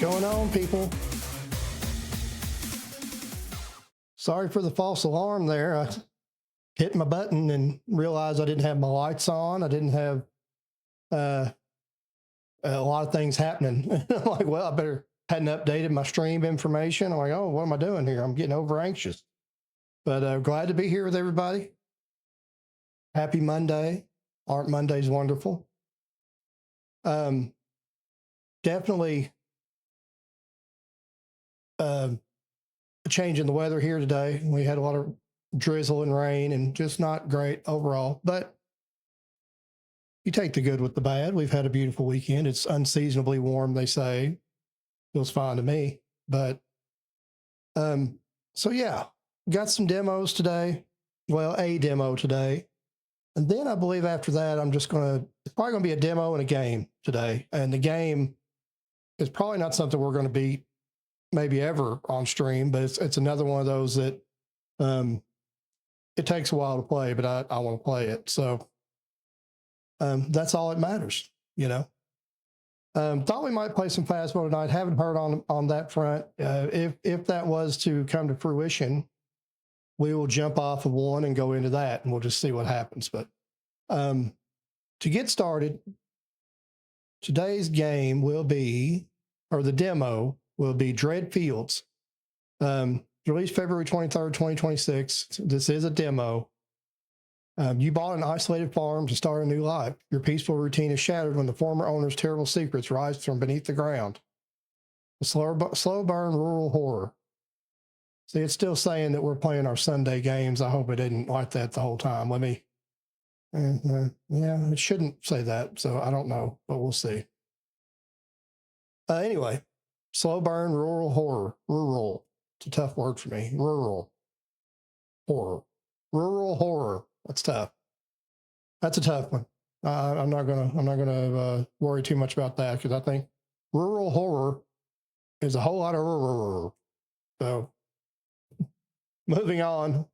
going on, people? Sorry for the false alarm there. I hit my button and realized I didn't have my lights on. I didn't have a lot of things happening. I'm like, well, I better hadn't updated my stream information. I'm like, oh, what am I doing here? I'm getting over anxious. But glad to be here with everybody. Happy Monday. Aren't Mondays wonderful? Definitely a change in the weather here today. We had a lot of drizzle and rain and just not great overall, but you take the good with the bad. We've had a beautiful weekend. It's unseasonably warm, they say. Feels fine to me. But so yeah, got some demos today. Well, a demo today. And then I believe after that, it's probably going to be a demo and a game today. And the game is probably not something we're going to beat maybe ever on stream, but it's another one of those that it takes a while to play, but I want to play it. So that's all that matters, you know. Thought we might play some Phasmo tonight. Haven't heard on that front. If that was to come to fruition, we will jump off of one and go into that, and we'll just see what happens. But to get started, today's game will be, or the demo will be Dread Fields. Released February 23rd, 2026. This is a demo. You bought an isolated farm to start a new life. Your peaceful routine is shattered when the former owner's terrible secrets rise from beneath the ground. A slow burn rural horror. See, it's still saying that we're playing our Sunday games. I hope it didn't like that the whole time. Let me, yeah, it shouldn't say that, so I don't know, but we'll see. Anyway, slow burn rural horror. Rural. It's a tough word for me. Rural horror. Rural horror. That's tough. That's a tough one. I'm not gonna worry too much about that because I think rural horror is a whole lot of. So moving on.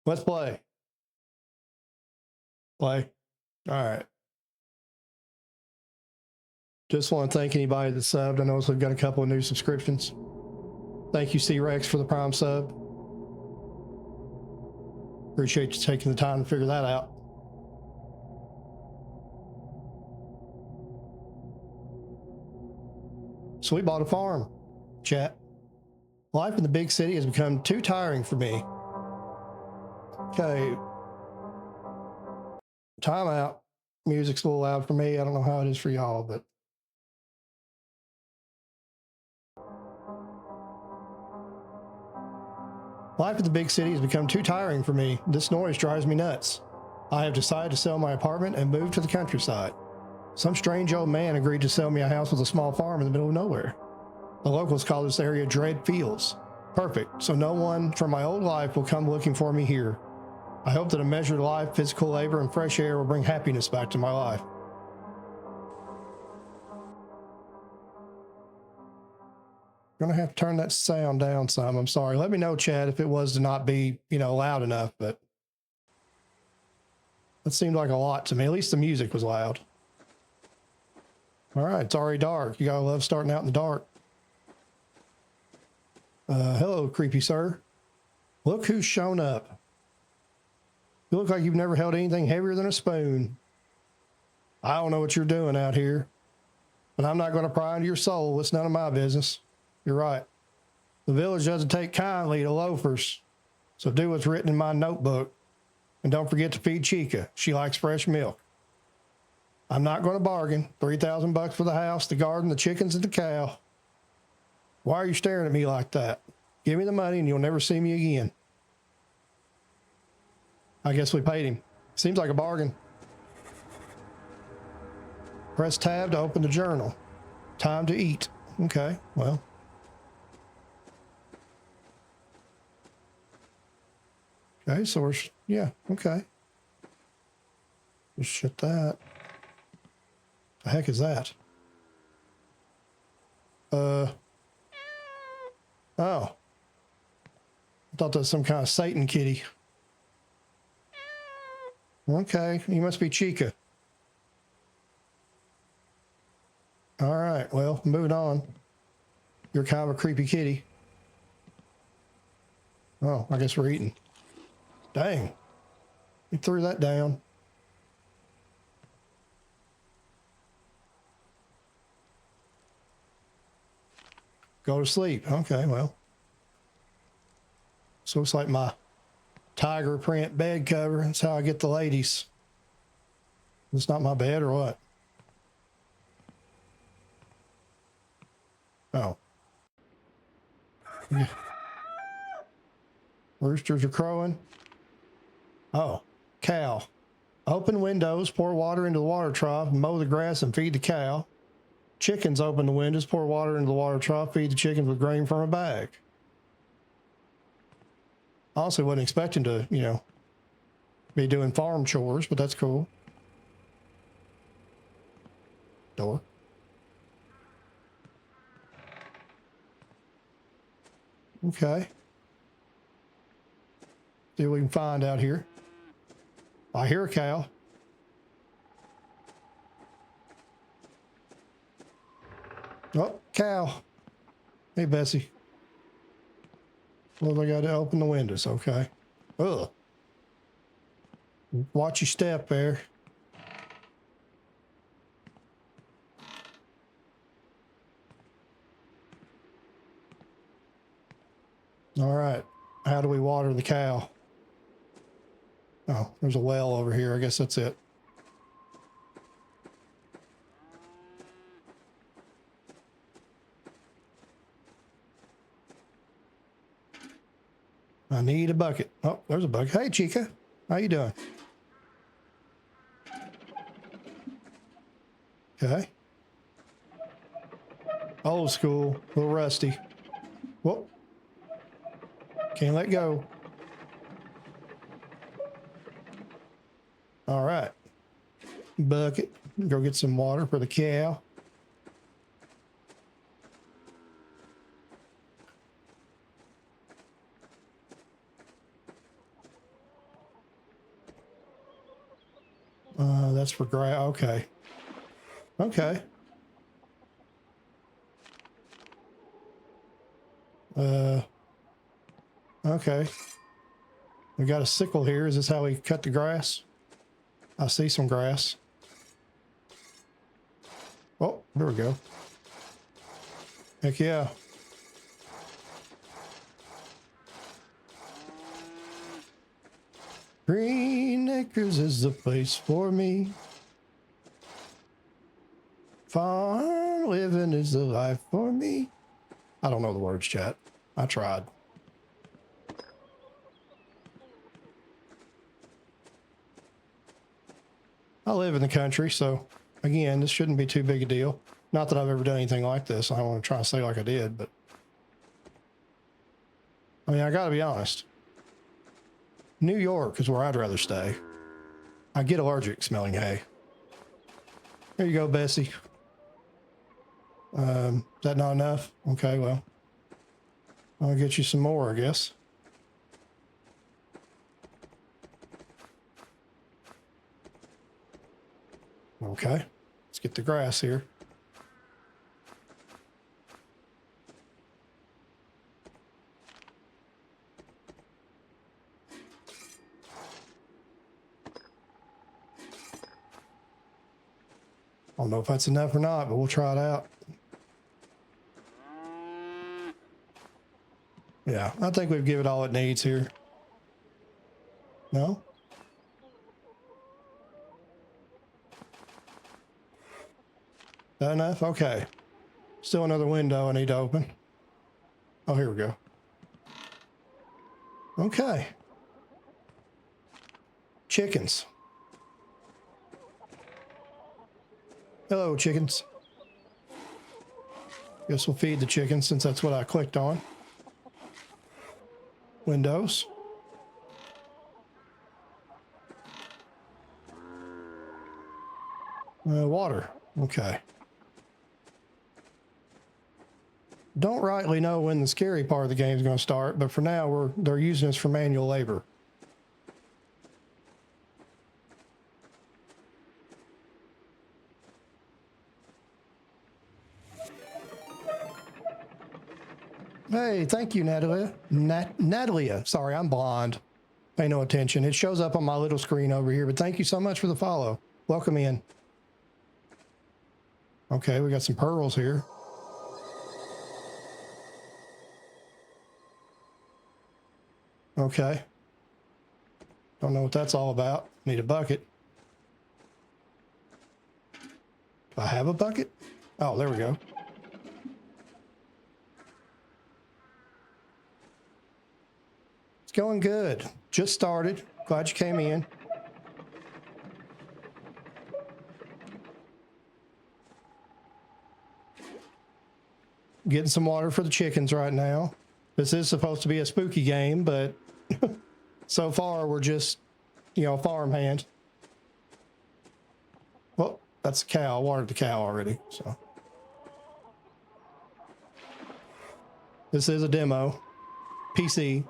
Let's play. Play. All right. Just want to thank anybody that subbed. I know we've got a couple of new subscriptions. Thank you, C-Rex, for the Prime sub. Appreciate you taking the time to figure that out. So we bought a farm. Chat. Life in the big city has become too tiring for me. Okay. Time out. Music's a little loud for me. I don't know how it is for y'all, but life in the big city has become too tiring for me. This noise drives me nuts. I have decided to sell my apartment and move to the countryside. Some strange old man agreed to sell me a house with a small farm in the middle of nowhere. The locals call this area Dread Fields. Perfect, so no one from my old life will come looking for me here. I hope that a measured life, physical labor, and fresh air will bring happiness back to my life. Gonna have to turn that sound down some. I'm sorry. Let me know, Chad, if it was to not be, loud enough, but that seemed like a lot to me. At least the music was loud. All right, it's already dark. You gotta love starting out in the dark. Hello, creepy sir. Look who's shown up. You look like you've never held anything heavier than a spoon. I don't know what you're doing out here, but I'm not going to pry into your soul. It's none of my business. You're right. The village doesn't take kindly to loafers, so do what's written in my notebook. And don't forget to feed Chica. She likes fresh milk. I'm not going to bargain. $3,000 for the house, the garden, the chickens, and the cow. Why are you staring at me like that? Give me the money and you'll never see me again. I guess we paid him. Seems like a bargain. Press tab to open the journal. Time to eat. Okay, well. Okay, so we're, yeah, okay. Just shut that. The heck is that? Oh. I thought that was some kind of Satan kitty. Okay, you must be Chica. All right, well, moving on. You're kind of a creepy kitty. Oh, I guess we're eating. Dang. You threw that down. Go to sleep. Okay, well. This looks like my tiger print bed cover. That's how I get the ladies. It's not my bed or what? Oh. Yeah. Roosters are crowing. Oh, cow. Open windows, pour water into the water trough, mow the grass and feed the cow. Chickens open the windows, pour water into the water trough, feed the chickens with grain from a bag. Honestly, wasn't expecting to, you know, be doing farm chores, but that's cool. Door. Okay. See what we can find out here. I hear a cow. Oh, cow. Hey, Bessie. Well, I got to open the windows. Okay. Ugh. Watch your step there. All right. How do we water the cow? Oh, there's a well over here. I guess that's it. I need a bucket. Oh, there's a bucket. Hey, Chica. How you doing? Okay. Old school. A little rusty. Whoop. Can't let go. All right. Bucket. Go get some water for the cow. That's for grass. Okay. Okay. Okay. We got a sickle here. Is this how we cut the grass? I see some grass. Oh, there we go. Heck yeah. Green Acres is the place for me. Farm living is the life for me. I don't know the words, chat. I tried. I live in the country, so again, this shouldn't be too big a deal. Not that I've ever done anything like this. I don't want to try to say like I did, but I mean, I got to be honest. New York is where I'd rather stay. I get allergic smelling hay. Here you go, Bessie. Is that not enough? Okay, well, I'll get you some more, I guess. Okay, let's get the grass here. I don't know if that's enough or not, but we'll try it out. Yeah, I think we've given it all it needs here. No? That enough? Okay. Still another window I need to open. Oh, here we go. Okay. Chickens. Hello, chickens. Guess we'll feed the chickens since that's what I clicked on. Windows. Water. Okay. Don't rightly know when the scary part of the game is going to start, but for now, they're using us for manual labor. Hey, thank you, Natalia. Natalia. Sorry, I'm blind. Pay no attention. It shows up on my little screen over here, but thank you so much for the follow. Welcome in. Okay, we got some pearls here. Okay. Don't know what that's all about. Need a bucket. Do I have a bucket? Oh, there we go. It's going good. Just started. Glad you came in. Getting some water for the chickens right now. This is supposed to be a spooky game, but so far we're just, you know, farmhand. Well, that's a cow. I watered the cow already, so. This is a demo. PC.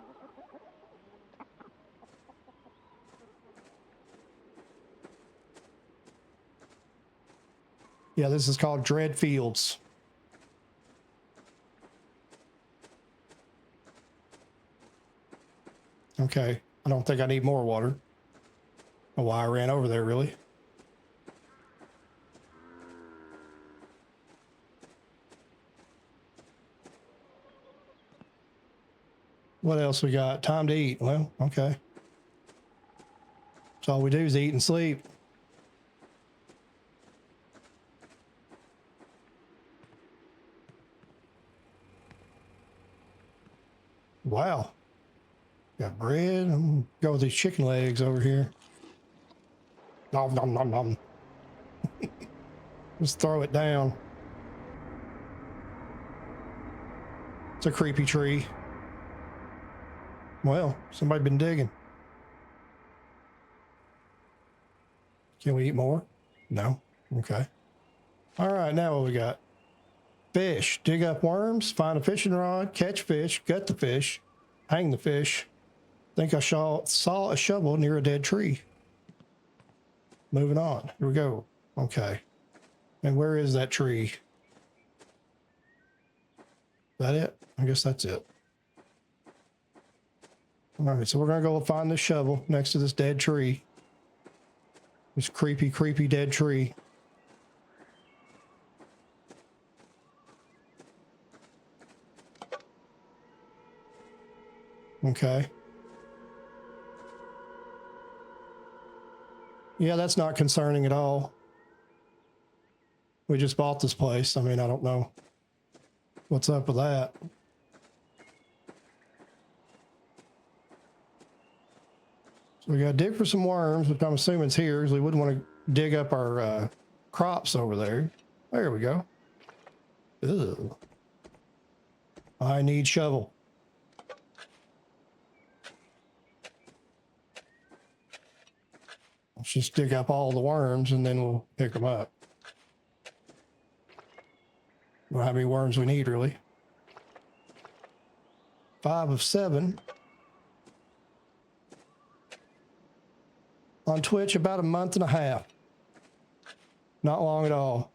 Yeah, this is called Dread Fields. Okay, I don't think I need more water. I don't know why I ran over there, really. What else we got? Time to eat. Well, okay. So all we do is eat and sleep. Wow. Got bread. I'm gonna go with these chicken legs over here. Nom, nom, nom, nom. Just throw it down. It's a creepy tree. Well, somebody been digging. Can we eat more? No. Okay. All right, now what we got? Fish. Dig up worms, find a fishing rod, catch fish, gut the fish, hang the fish. Think I saw a shovel near a dead tree. Moving on. Here we go. Okay. And where is that tree? Is that it? I guess that's it. All right, so we're going to go find this shovel next to this dead tree. This creepy, creepy dead tree. Okay. Yeah, that's not concerning at all. We just bought this place. I mean, I don't know what's up with that. So we got to dig for some worms, which I'm assuming is here, because we wouldn't want to dig up our crops over there. There we go. Ugh. I need shovel. Let's just dig up all the worms and then we'll pick them up. We don't have any worms we need, really. 5 of 7. On Twitch, about a month and a half. Not long at all.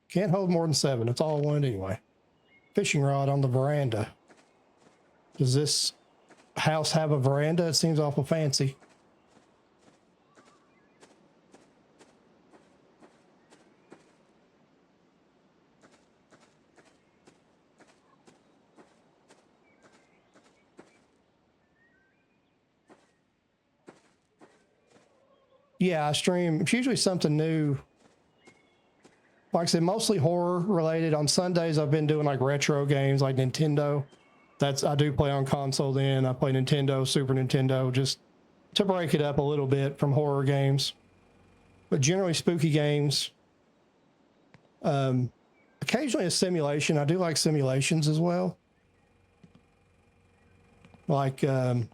Can't hold more than 7. That's all I wanted anyway. Fishing rod on the veranda. Does this house have a veranda? It seems awful fancy. Yeah, I stream. It's usually something new. Like I said, mostly horror related. On Sundays, I've been doing like retro games like Nintendo. I do play on console then. I play Nintendo, Super Nintendo, just to break it up a little bit from horror games. But generally spooky games. Occasionally a simulation. I do like simulations as well. Like, I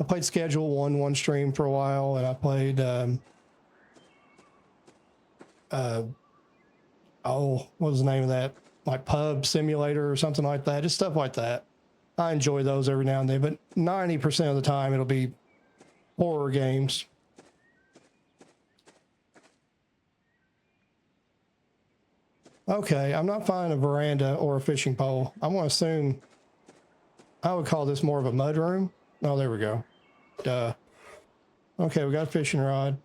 played Schedule one stream for a while, and I played, what was the name of that? Like Pub Simulator or something like that. Just stuff like that. I enjoy those every now and then, but 90% of the time it'll be horror games. Okay, I'm not finding a veranda or a fishing pole. I'm going to assume I would call this more of a mud room. Oh, there we go. Duh. Okay, we got a fishing rod.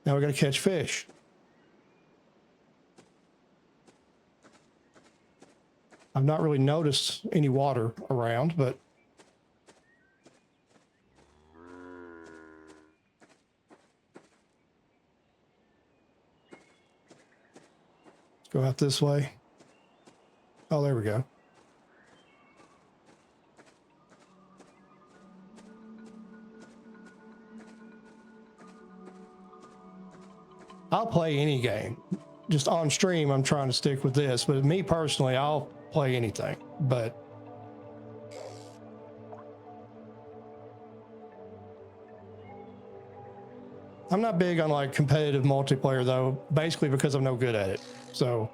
Now we got to catch fish. I've not really noticed any water around, but let's go out this way. Oh, there we go. I'll play any game. Just on stream, I'm trying to stick with this, but me personally, I'll play anything, but I'm not big on like competitive multiplayer though, basically because I'm no good at it. So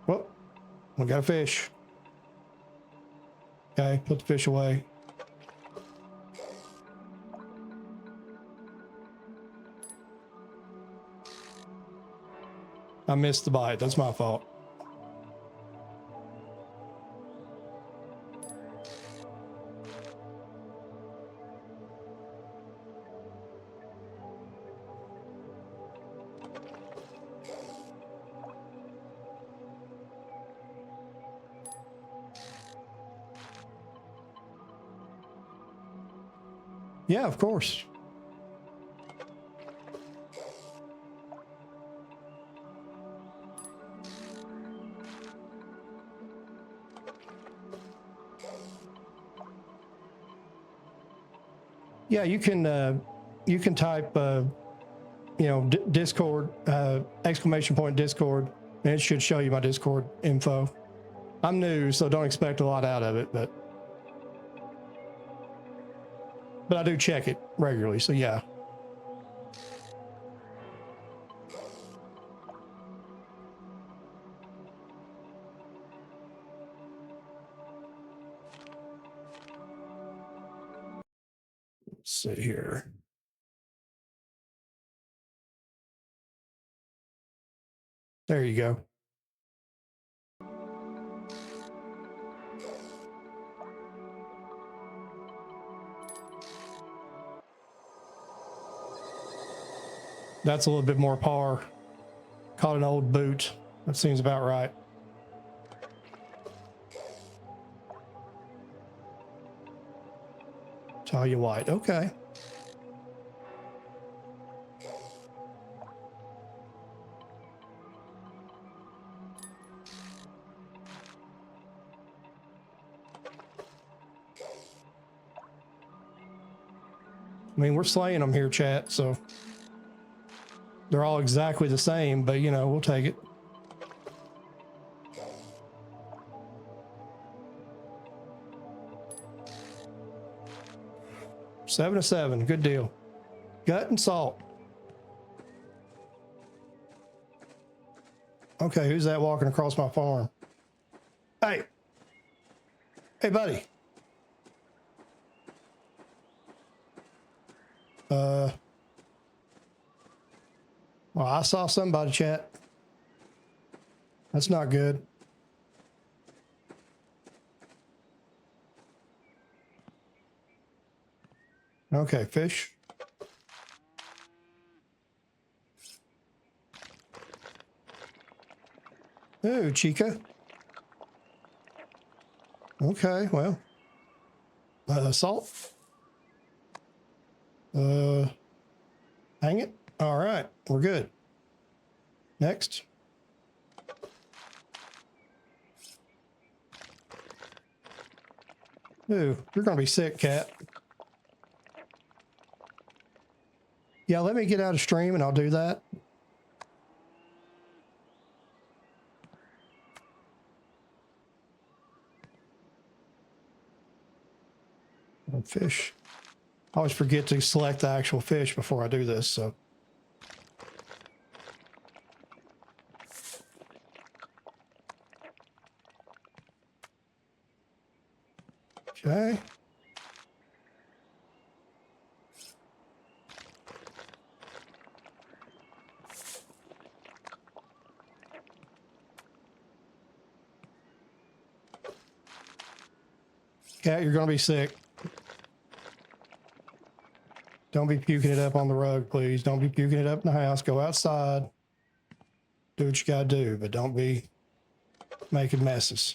well, we got a fish. Okay, put the fish away. I missed the bite. That's my fault. Yeah, of course. Yeah, you can type, you know, Discord, exclamation point Discord, and it should show you my Discord info. I'm new, so don't expect a lot out of it, but I do check it regularly, so yeah. Let's see here. There you go. That's a little bit more par. Caught an old boot. That seems about right. Talia White. Okay. I mean, we're slaying them here, chat, so they're all exactly the same, but you know, we'll take it. Seven to seven, good deal. Gut and salt. Okay, who's that walking across my farm? Hey. Hey, buddy. Well, I saw somebody, chat. That's not good. Okay, fish. Ooh, Chica. Okay, well. Salt. Hang it. All right, we're good. Next. Ooh, you're gonna be sick, cat. Yeah, let me get out of stream and I'll do that. Fish. I always forget to select the actual fish before I do this, so. Okay. Cat, you're going to be sick. Don't be puking it up on the rug, please. Don't be puking it up in the house. Go outside. Do what you got to do, but don't be making messes.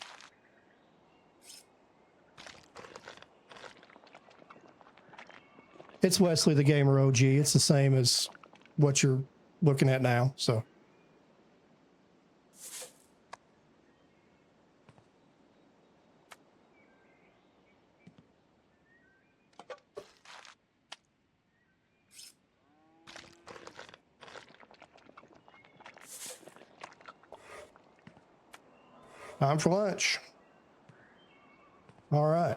It's Wesley the Gamer OG. It's the same as what you're looking at now, so. Time for lunch. All right.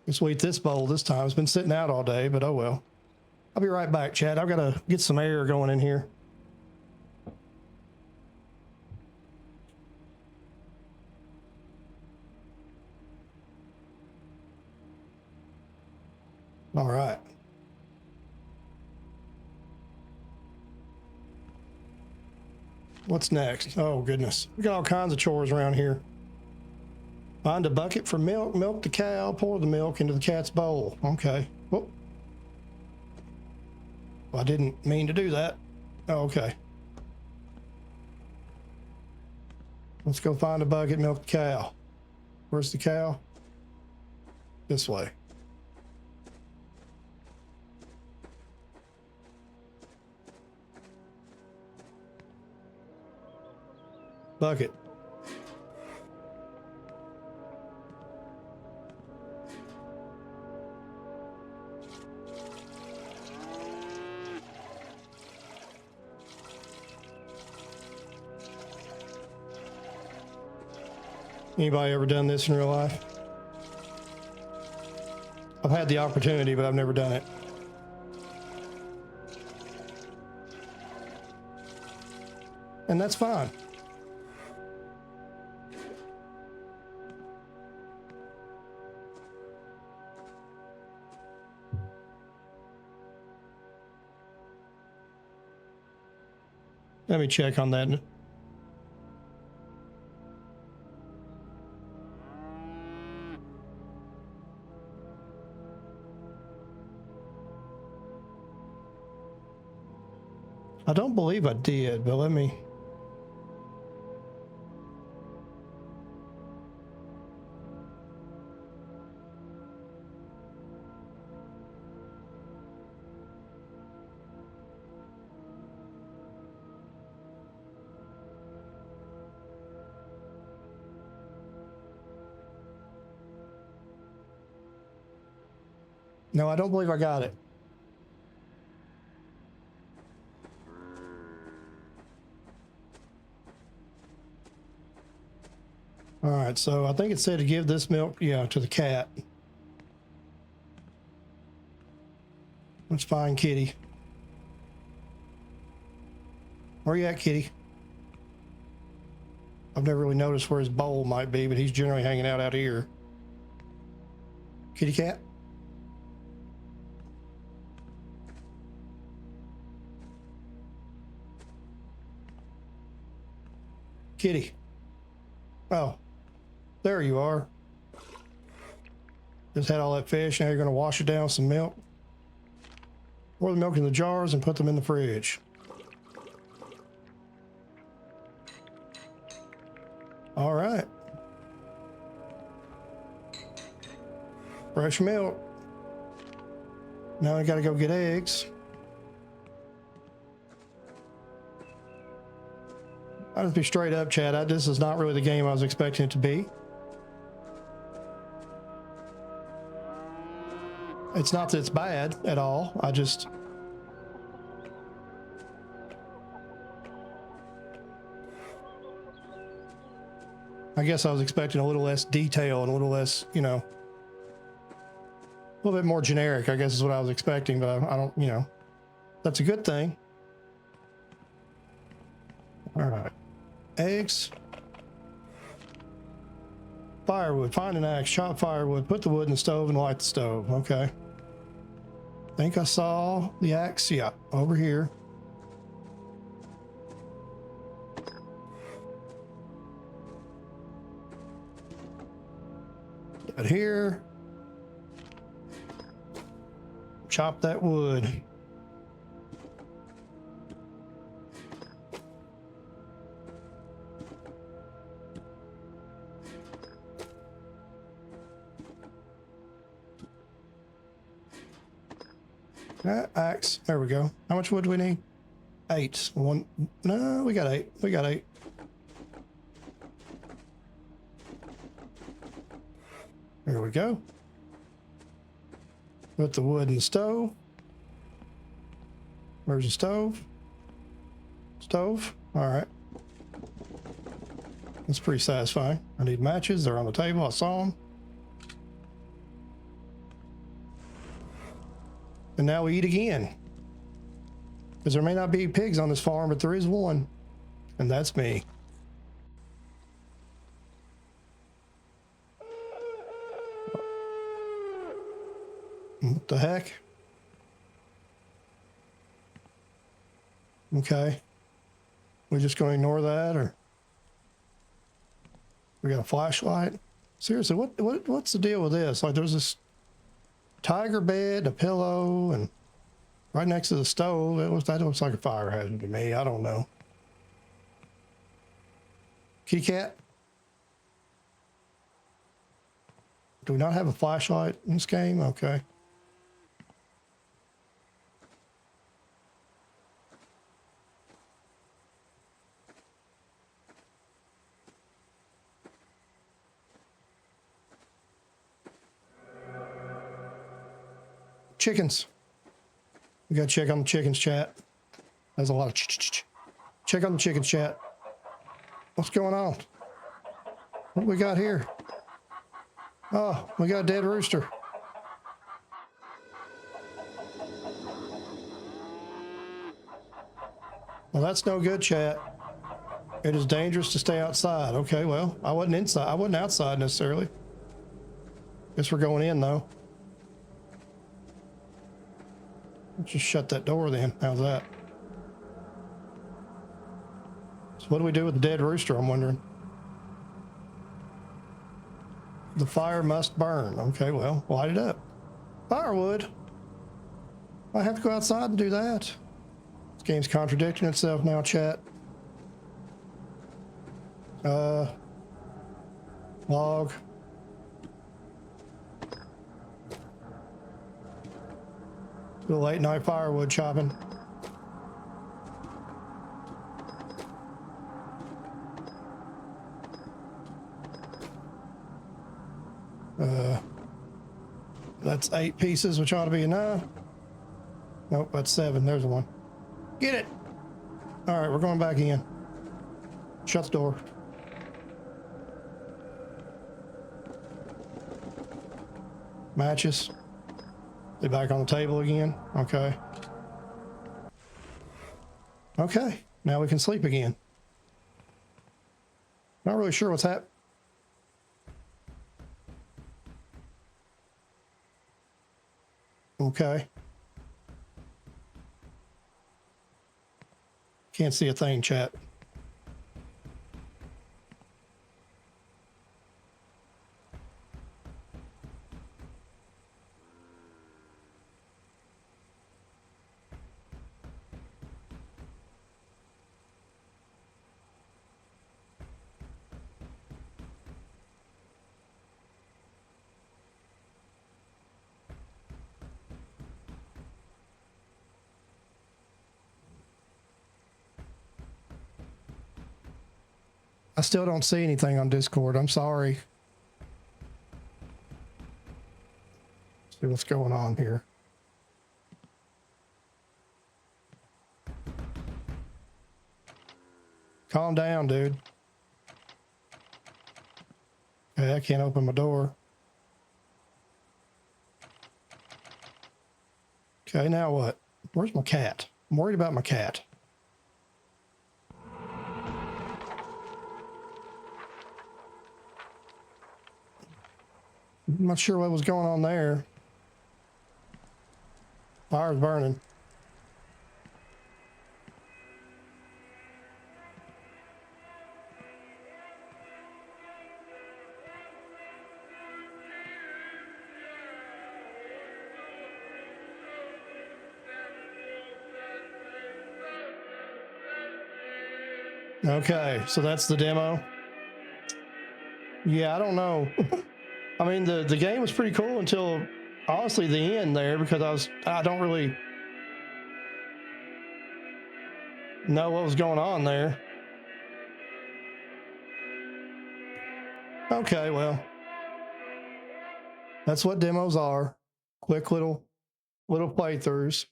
Let's eat this bowl this time. It's been sitting out all day, but oh well. I'll be right back, Chad. I've got to get some air going in here. All right. What's next? Oh, goodness. We got all kinds of chores around here. Find a bucket for milk, milk the cow, pour the milk into the cat's bowl. Okay. Whoop. Well, I didn't mean to do that. Oh, okay. Let's go find a bucket, milk the cow. Where's the cow? This way. Bucket. Anybody ever done this in real life? I've had the opportunity, but I've never done it. And that's fine. Let me check on that. I don't believe I did, but let me. No, I don't believe I got it. All right, so I think it said to give this milk, yeah, to the cat. Let's find Kitty. Where you at, Kitty? I've never really noticed where his bowl might be, but he's generally hanging out here. Kitty cat? Kitty. Oh, there you are. Just had all that fish. Now you're going to wash it down with some milk. Pour the milk in the jars and put them in the fridge. All right. Fresh milk. Now I got to go get eggs. I'll just be straight up, Chad. This is not really the game I was expecting it to be. It's not that it's bad at all. I guess I was expecting a little less detail and a little less, you know, a little bit more generic, I guess is what I was expecting, but I don't, you know, that's a good thing. All right. Eggs. Firewood. Find an axe. Chop firewood. Put the wood in the stove and light the stove. Okay. Think I saw the axe. Yeah, over here. But here. Chop that wood. Axe. There we go. How much wood do we need? 8. One. No, we got 8. We got 8. There we go. Put the wood in the stove. Where's the stove? Stove. All right. That's pretty satisfying. I need matches. They're on the table. I saw them. And now we eat again. Because there may not be pigs on this farm, but there is one. And that's me. What the heck? Okay. We're just going to ignore that, or we got a flashlight? Seriously, what's the deal with this? Like, there's this tiger bed, a pillow, and right next to the stove. That looks like a fire hazard to me. I don't know. Kitty cat? Do we not have a flashlight in this game? Okay. Chickens. We got to check on the chickens, chat. There's a lot of check on the chickens, chat. What's going on? What do we got here? Oh, we got a dead rooster. Well, that's no good, chat. It is dangerous to stay outside. Okay, well, I wasn't inside. I wasn't outside necessarily. Guess we're going in though. Let's just shut that door then. How's that? So what do we do with the dead rooster, I'm wondering? The fire must burn. Okay, well, light it up. Firewood. I have to go outside and do that. This game's contradicting itself now, chat. Log. The late night firewood chopping. That's 8 pieces, which ought to be enough. Nope, that's 7. There's the one. Get it! All right, we're going back in. Shut the door. Matches. They back on the table again. Okay. Okay, now we can sleep again. Not really sure what's happening. Okay. Can't see a thing, chat. I still don't see anything on Discord. I'm sorry. Let's see what's going on here. Calm down, dude. Okay, I can't open my door. Okay, now what? Where's my cat? I'm worried about my cat. I'm not sure what was going on there. Fire's burning. Okay, so that's the demo. Yeah, I don't know. I mean, the game was pretty cool until honestly the end there, because I don't really know what was going on there. Okay, well, that's what demos are. Quick little playthroughs.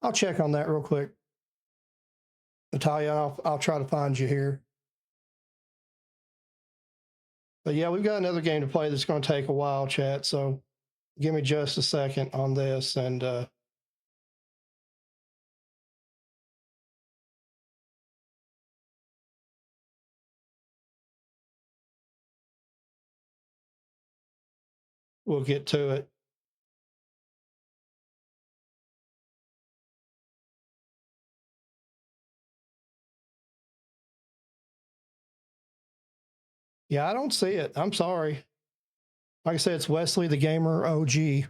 I'll check on that real quick. Natalia, I'll try to find you here. But yeah, we've got another game to play that's going to take a while, chat. So give me just a second on this, and we'll get to it. Yeah, I don't see it. I'm sorry. Like I said, it's Wesley the Gamer OG,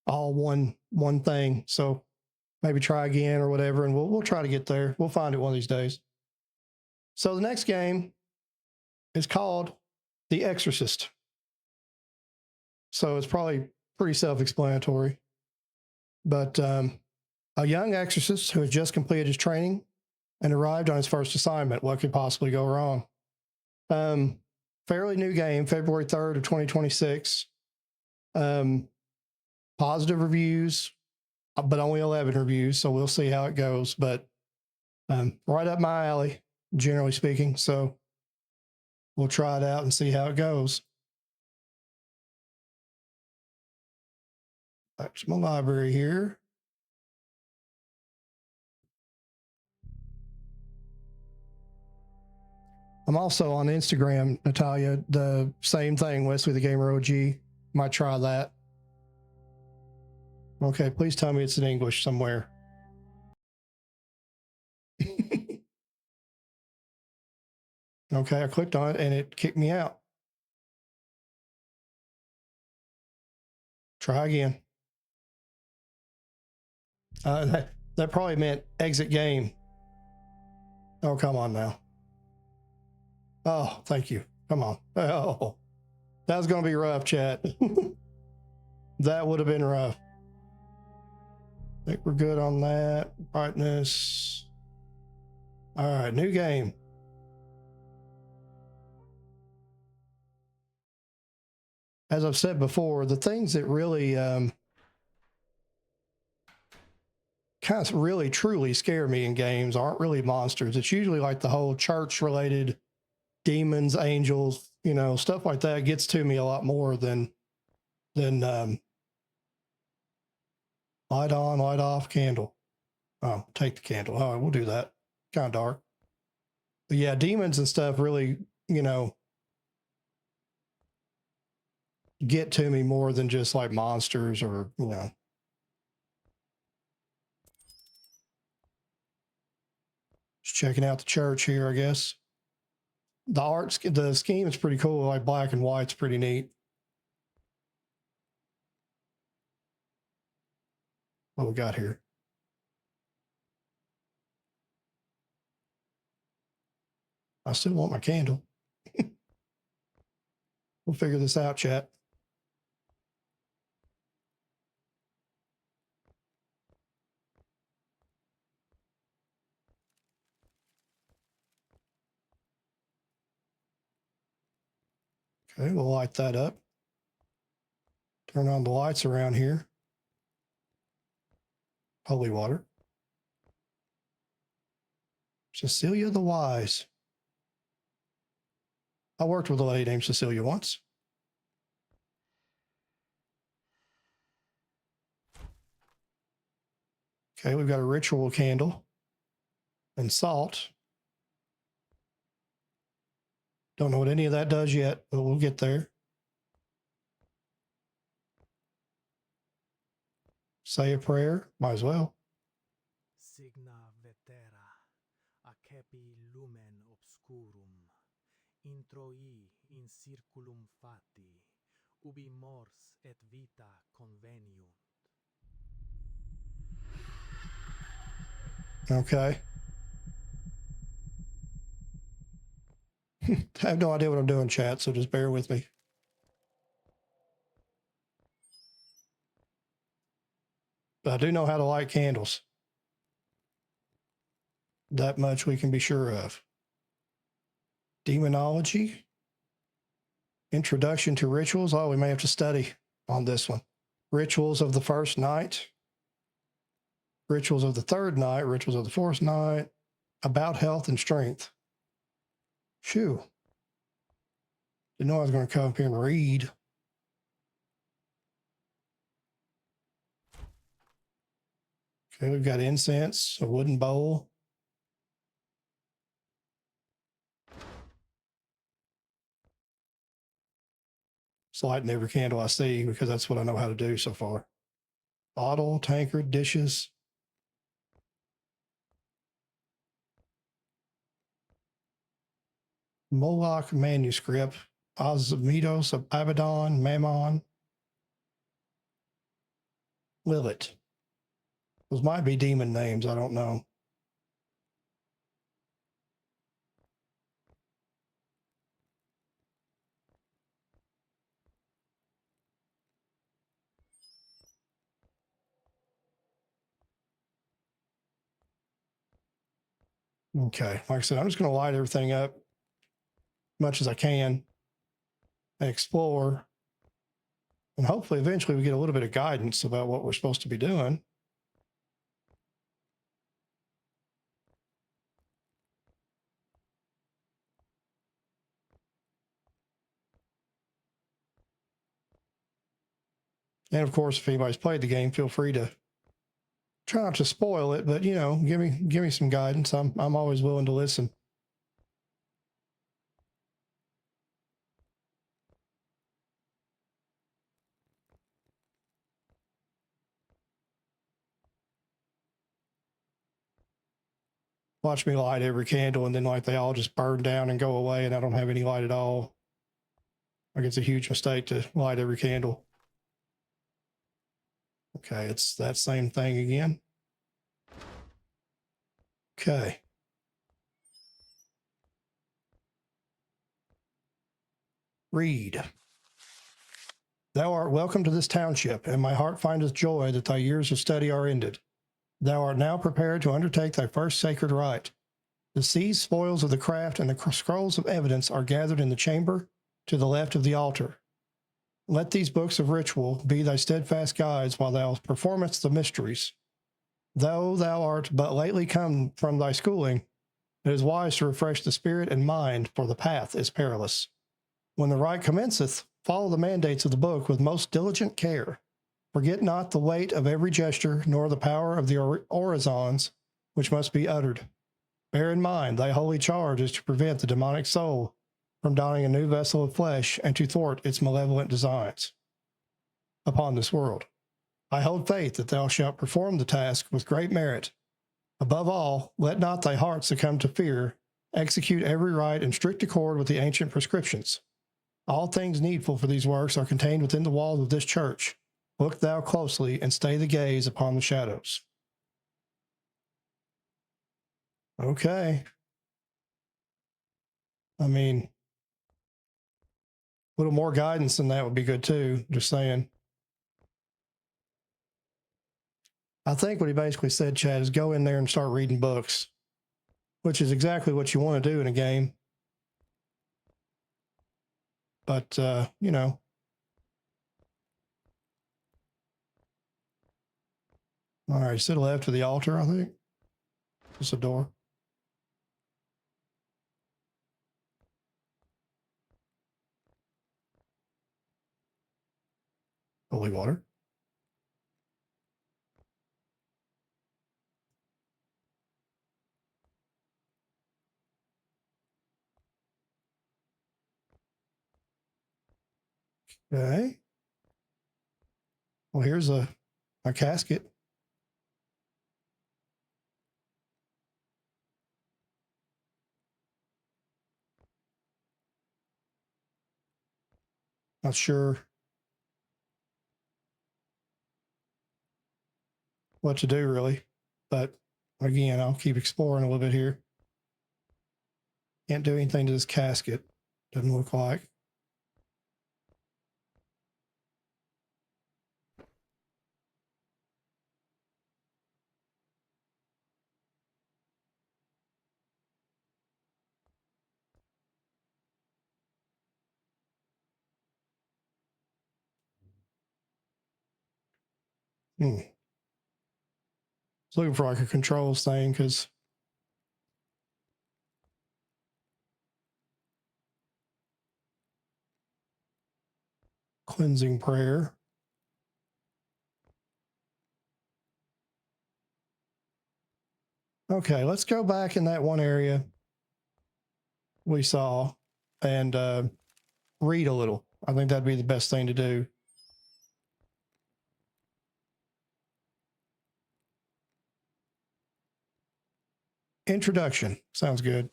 all one thing. So maybe try again or whatever, and we'll try to get there. We'll find it one of these days. So the next game is called The Exorcist. So it's probably pretty self-explanatory. But a young exorcist who has just completed his training and arrived on his first assignment. What could possibly go wrong? Fairly new game, February 3rd of 2026. Positive reviews, but only 11 reviews, so we'll see how it goes. But right up my alley, generally speaking. So we'll try it out and see how it goes. Back to my library here. I'm also on Instagram, Natalia, the same thing, Wesley the Gamer OG. Might try that. Okay, please tell me it's in English somewhere. Okay, I clicked on it and it kicked me out. Try again. That probably meant exit game. Oh, come on now. Oh, thank you. Come on. Oh, that was going to be rough, chat. That would have been rough. I think we're good on that. Brightness. All right, new game. As I've said before, the things that really kind of really truly scare me in games aren't really monsters. It's usually like the whole church related demons, angels, stuff like that gets to me a lot more than light on, light off, candle. Oh, take the candle. All right, we'll do that. Kind of dark. But yeah, demons and stuff really, get to me more than just like monsters or, Just checking out the church here, I guess. The scheme is pretty cool. Like black and white's pretty neat. What we got here? I still want my candle. We'll figure this out, chat. Okay, we'll light that up. Turn on the lights around here. Holy water. Cecilia the Wise. I worked with a lady named Cecilia once. Okay, we've got a ritual candle and salt. Don't know what any of that does yet, but we'll get there. say a prayer. Might as well. Signa vetera, accepi lumen obscurum, introi in circulum fati, ubi mors et vita conveniunt. Okay. I have no idea what I'm doing, chat, so just bear with me. But I do know how to light candles. That much we can be sure of. Demonology. Introduction to rituals. Oh, we may have to study on this one. Rituals of the first night. Rituals of the third night. Rituals of the fourth night. About health and strength. Phew. Didn't know I was going to come up here and read. Okay, we've got incense, a wooden bowl. Just lighting every candle I see because that's what I know how to do so far. Bottle, tankard, dishes. Moloch manuscript. Osmitos of Abaddon, Mammon. Lilith. Those might be demon names. I don't know. Okay. Like I said, I'm just going to light everything up as much as I can and explore. And hopefully, eventually, we get a little bit of guidance about what we're supposed to be doing. And of course, if anybody's played the game, feel free to try not to spoil it, but give me some guidance. I'm always willing to listen. Watch me light every candle and then like they all just burn down and go away and I don't have any light at all. Like it's a huge mistake to light every candle. Okay, it's that same thing again. Okay. Read. Thou art welcome to this township, and my heart findeth joy that thy years of study are ended. Thou art now prepared to undertake thy first sacred rite. The seized spoils of the craft and the scrolls of evidence are gathered in the chamber to the left of the altar. Let these books of ritual be thy steadfast guides while thou performest the mysteries. Though thou art but lately come from thy schooling, it is wise to refresh the spirit and mind, for the path is perilous. When the rite commenceth, follow the mandates of the book with most diligent care. Forget not the weight of every gesture, nor the power of the orisons which must be uttered. Bear in mind, thy holy charge is to prevent the demonic soul from donning a new vessel of flesh and to thwart its malevolent designs upon this world. I hold faith that thou shalt perform the task with great merit. Above all, let not thy heart succumb to fear. Execute every rite in strict accord with the ancient prescriptions. All things needful for these works are contained within the walls of this church. Look thou closely and stay the gaze upon the shadows. Okay. I mean, a little more guidance than that would be good too. Just saying. I think what he basically said, Chad, is go in there and start reading books, which is exactly what you want to do in a game. But, All right, sit left to the altar, I think. Just a door. Holy water. Okay. Well, here's a a casket. Not sure what to do really, but again, I'll keep exploring a little bit here. Can't do anything to this casket. Doesn't look like. I was looking for like a controls thing because cleansing prayer. Okay, let's go back in that one area we saw and read a little. I think that'd be the best thing to do. Introduction. Sounds good.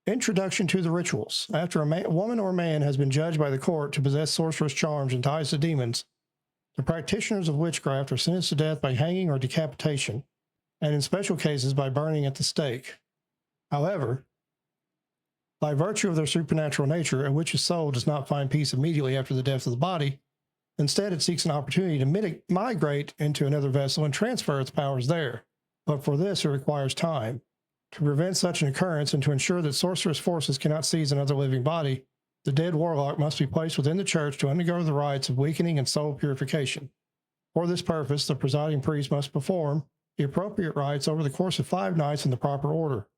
Introduction to the rituals. After a woman or man has been judged by the court to possess sorcerous charms and ties to demons, the practitioners of witchcraft are sentenced to death by hanging or decapitation, and in special cases by burning at the stake. However, by virtue of their supernatural nature, a witch's soul does not find peace immediately after the death of the body. Instead, it seeks an opportunity to migrate into another vessel and transfer its powers there. But for this, it requires time. To prevent such an occurrence and to ensure that sorcerous forces cannot seize another living body, the dead warlock must be placed within the church to undergo the rites of weakening and soul purification. For this purpose, the presiding priest must perform the appropriate rites over the course of 5 nights in the proper order.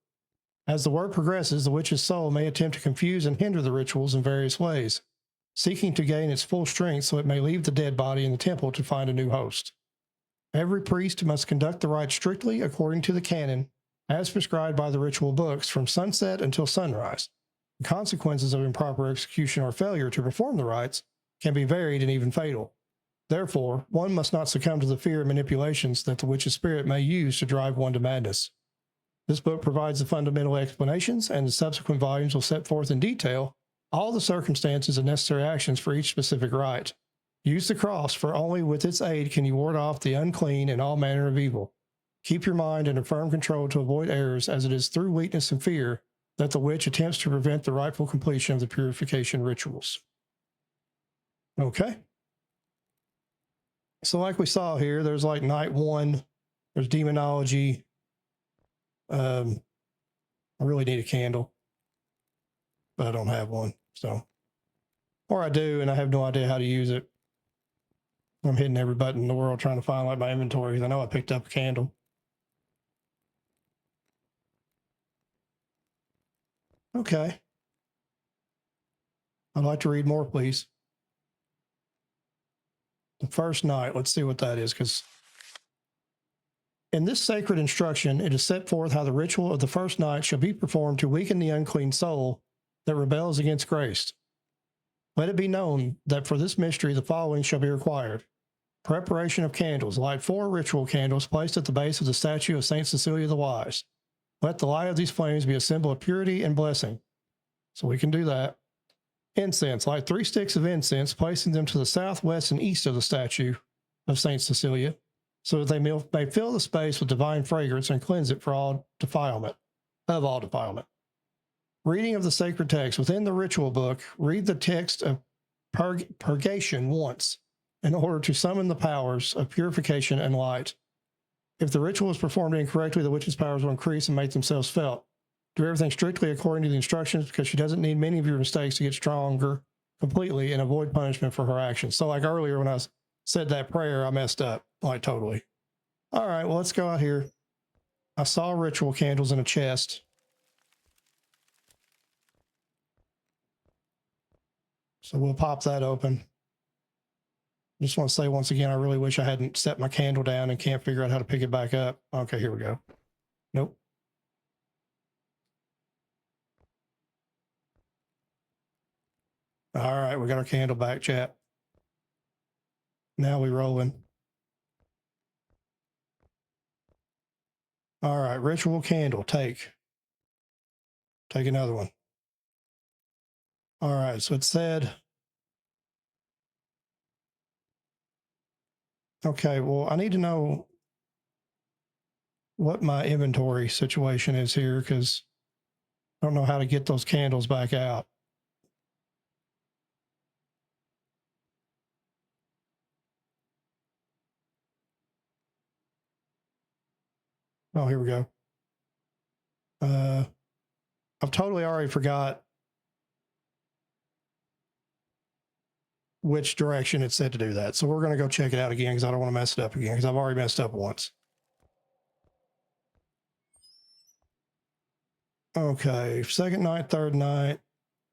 As the work progresses, the witch's soul may attempt to confuse and hinder the rituals in various ways, seeking to gain its full strength so it may leave the dead body in the temple to find a new host. Every priest must conduct the rites strictly according to the canon, as prescribed by the ritual books, from sunset until sunrise. The consequences of improper execution or failure to perform the rites can be varied and even fatal. Therefore, one must not succumb to the fear and manipulations that the witch's spirit may use to drive one to madness. This book provides the fundamental explanations, and the subsequent volumes will set forth in detail all the circumstances and necessary actions for each specific rite. Use the cross, for only with its aid can you ward off the unclean and all manner of evil. Keep your mind in firm control to avoid errors, as it is through weakness and fear that the witch attempts to prevent the rightful completion of the purification rituals. Okay. So like we saw here, there's like night 1, there's demonology. I really need a candle, but I don't have one. So, or I do, and I have no idea how to use it. I'm hitting every button in the world trying to find like my inventory. I know I picked up a candle. Okay. I'd like to read more, please. The first night, let's see what that is, because in this sacred instruction, it is set forth how the ritual of the first night shall be performed to weaken the unclean soul that rebels against grace. Let it be known that for this mystery the following shall be required. Preparation of candles. Light 4 ritual candles placed at the base of the statue of St. Cecilia the Wise. Let the light of these flames be a symbol of purity and blessing. So we can do that. Incense. Light 3 sticks of incense, placing them to the southwest and east of the statue of St. Cecilia, so that they may fill the space with divine fragrance and cleanse it for all defilement. Reading of the sacred text. Within the ritual book, read the text of purgation once in order to summon the powers of purification and light. If the ritual is performed incorrectly, the witch's powers will increase and make themselves felt. Do everything strictly according to the instructions, because she doesn't need many of your mistakes to get stronger completely and avoid punishment for her actions. So like earlier when I said that prayer, I messed up, like totally. All right, well, let's go out here. I saw ritual candles in a chest. So we'll pop that open. Just want to say once again, I really wish I hadn't set my candle down and can't figure out how to pick it back up. Okay, here we go. Nope. All right, we got our candle back, chat. Now we rolling. All right, ritual candle, take another one. All right, so it said, okay, well, I need to know what my inventory situation is here because I don't know how to get those candles back out. Oh, here we go. I've totally already forgot which direction it said to do that. So we're going to go check it out again because I don't want to mess it up again because I've already messed up once. Okay, second night, third night,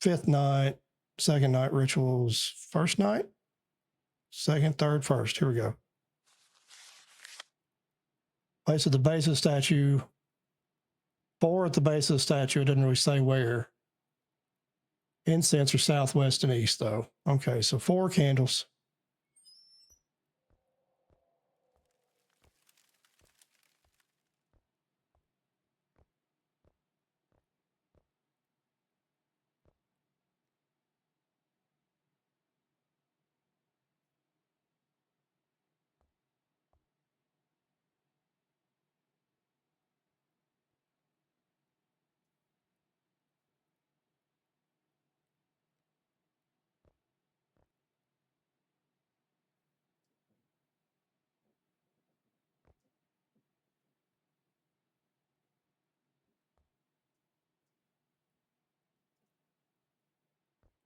fifth night, second night rituals, first night, second, third, first. Here we go. Place at the base of the statue. 4 at the base of the statue. It didn't really say where. Incense are southwest and east, though. Okay, so 4 candles.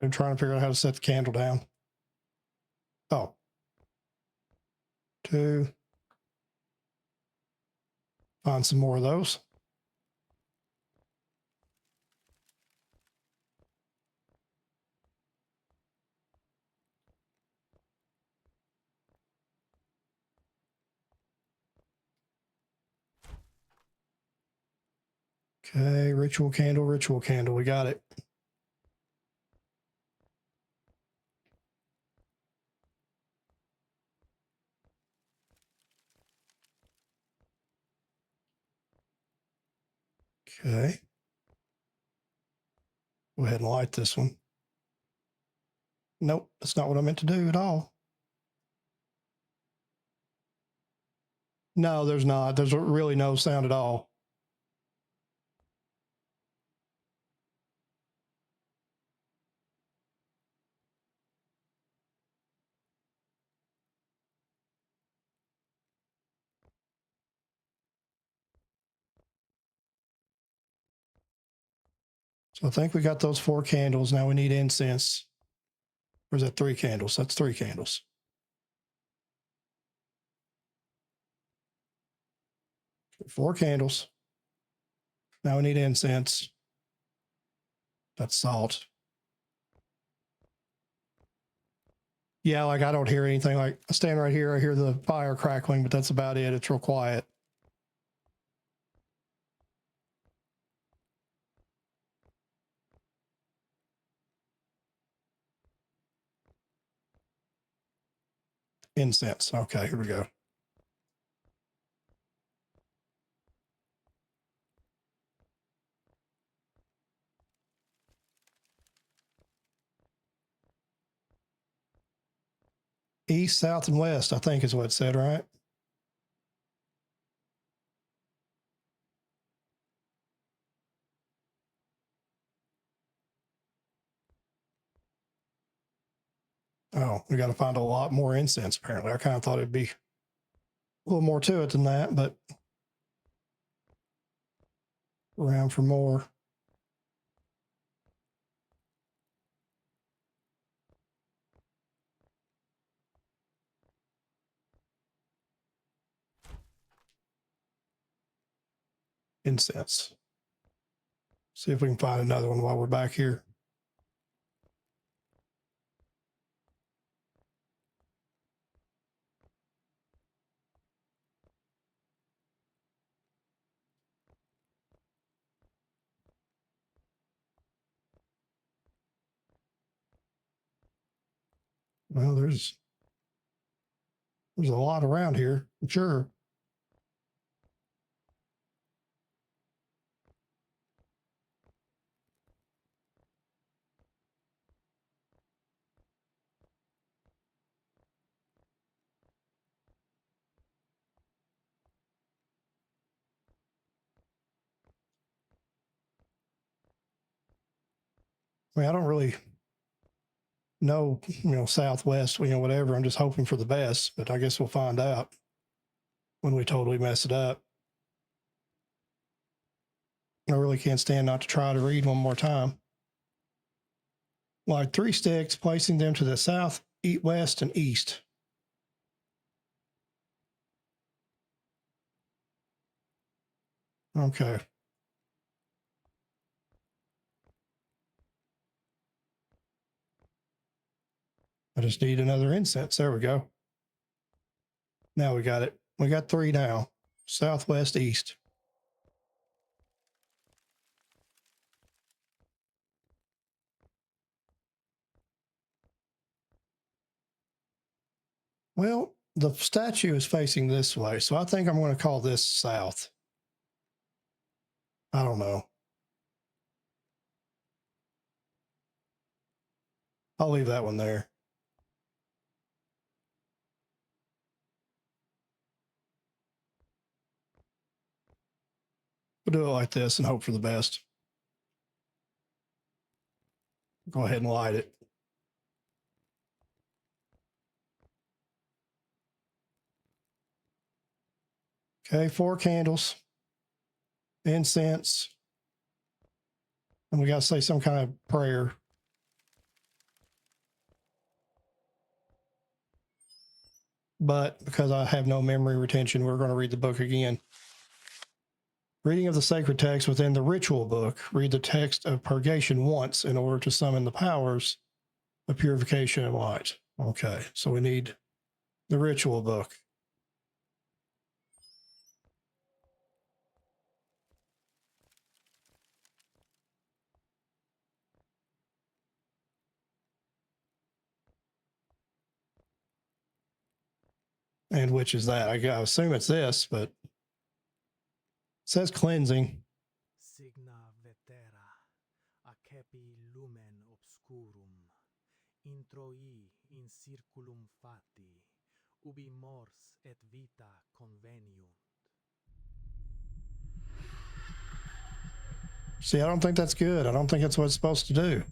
I'm trying to figure out how to set the candle down. Oh. 2. Find some more of those. Okay, ritual candle, ritual candle. We got it. Okay. Go ahead and light this one. Nope, that's not what I meant to do at all. No, there's not. There's really no sound at all. So I think we got those 4 candles. Now we need incense. Or is that 3 candles? That's 3 candles. Okay, 4 candles. Now we need incense. That's salt. Yeah, like I don't hear anything. Like I stand right here, I hear the fire crackling, but that's about it. It's real quiet. Incense. Okay, here we go. East, south, and west, I think is what it said, right? Oh, we got to find a lot more incense, apparently. I kind of thought it'd be a little more to it than that, but around for more. Incense. See if we can find another one while we're back here. Well, there's a lot around here, for sure. I mean, I don't really know, Southwest, whatever. I'm just hoping for the best, but I guess we'll find out when we totally mess it up. I really can't stand not to try to read one more time. Like 3 sticks, placing them to the south, west, and east. Okay. I just need another incense. There we go. Now we got it. We got 3 now. Southwest, east. Well, the statue is facing this way, so I think I'm going to call this south. I don't know. I'll leave that one there. We'll do it like this and hope for the best. Go ahead and light it. Okay, 4 candles, incense, and we got to say some kind of prayer. But because I have no memory retention, we're going to read the book again. Reading of the sacred text within the ritual book. Read the text of purgation once in order to summon the powers of purification and light. Okay, so we need the ritual book. And which is that? I assume it's this, but it says cleansing. Signa vetera, accepi lumen obscurum, introi in circulum fati, ubi mors et vita conveniunt. See, I don't think that's good. I don't think that's what it's supposed to do.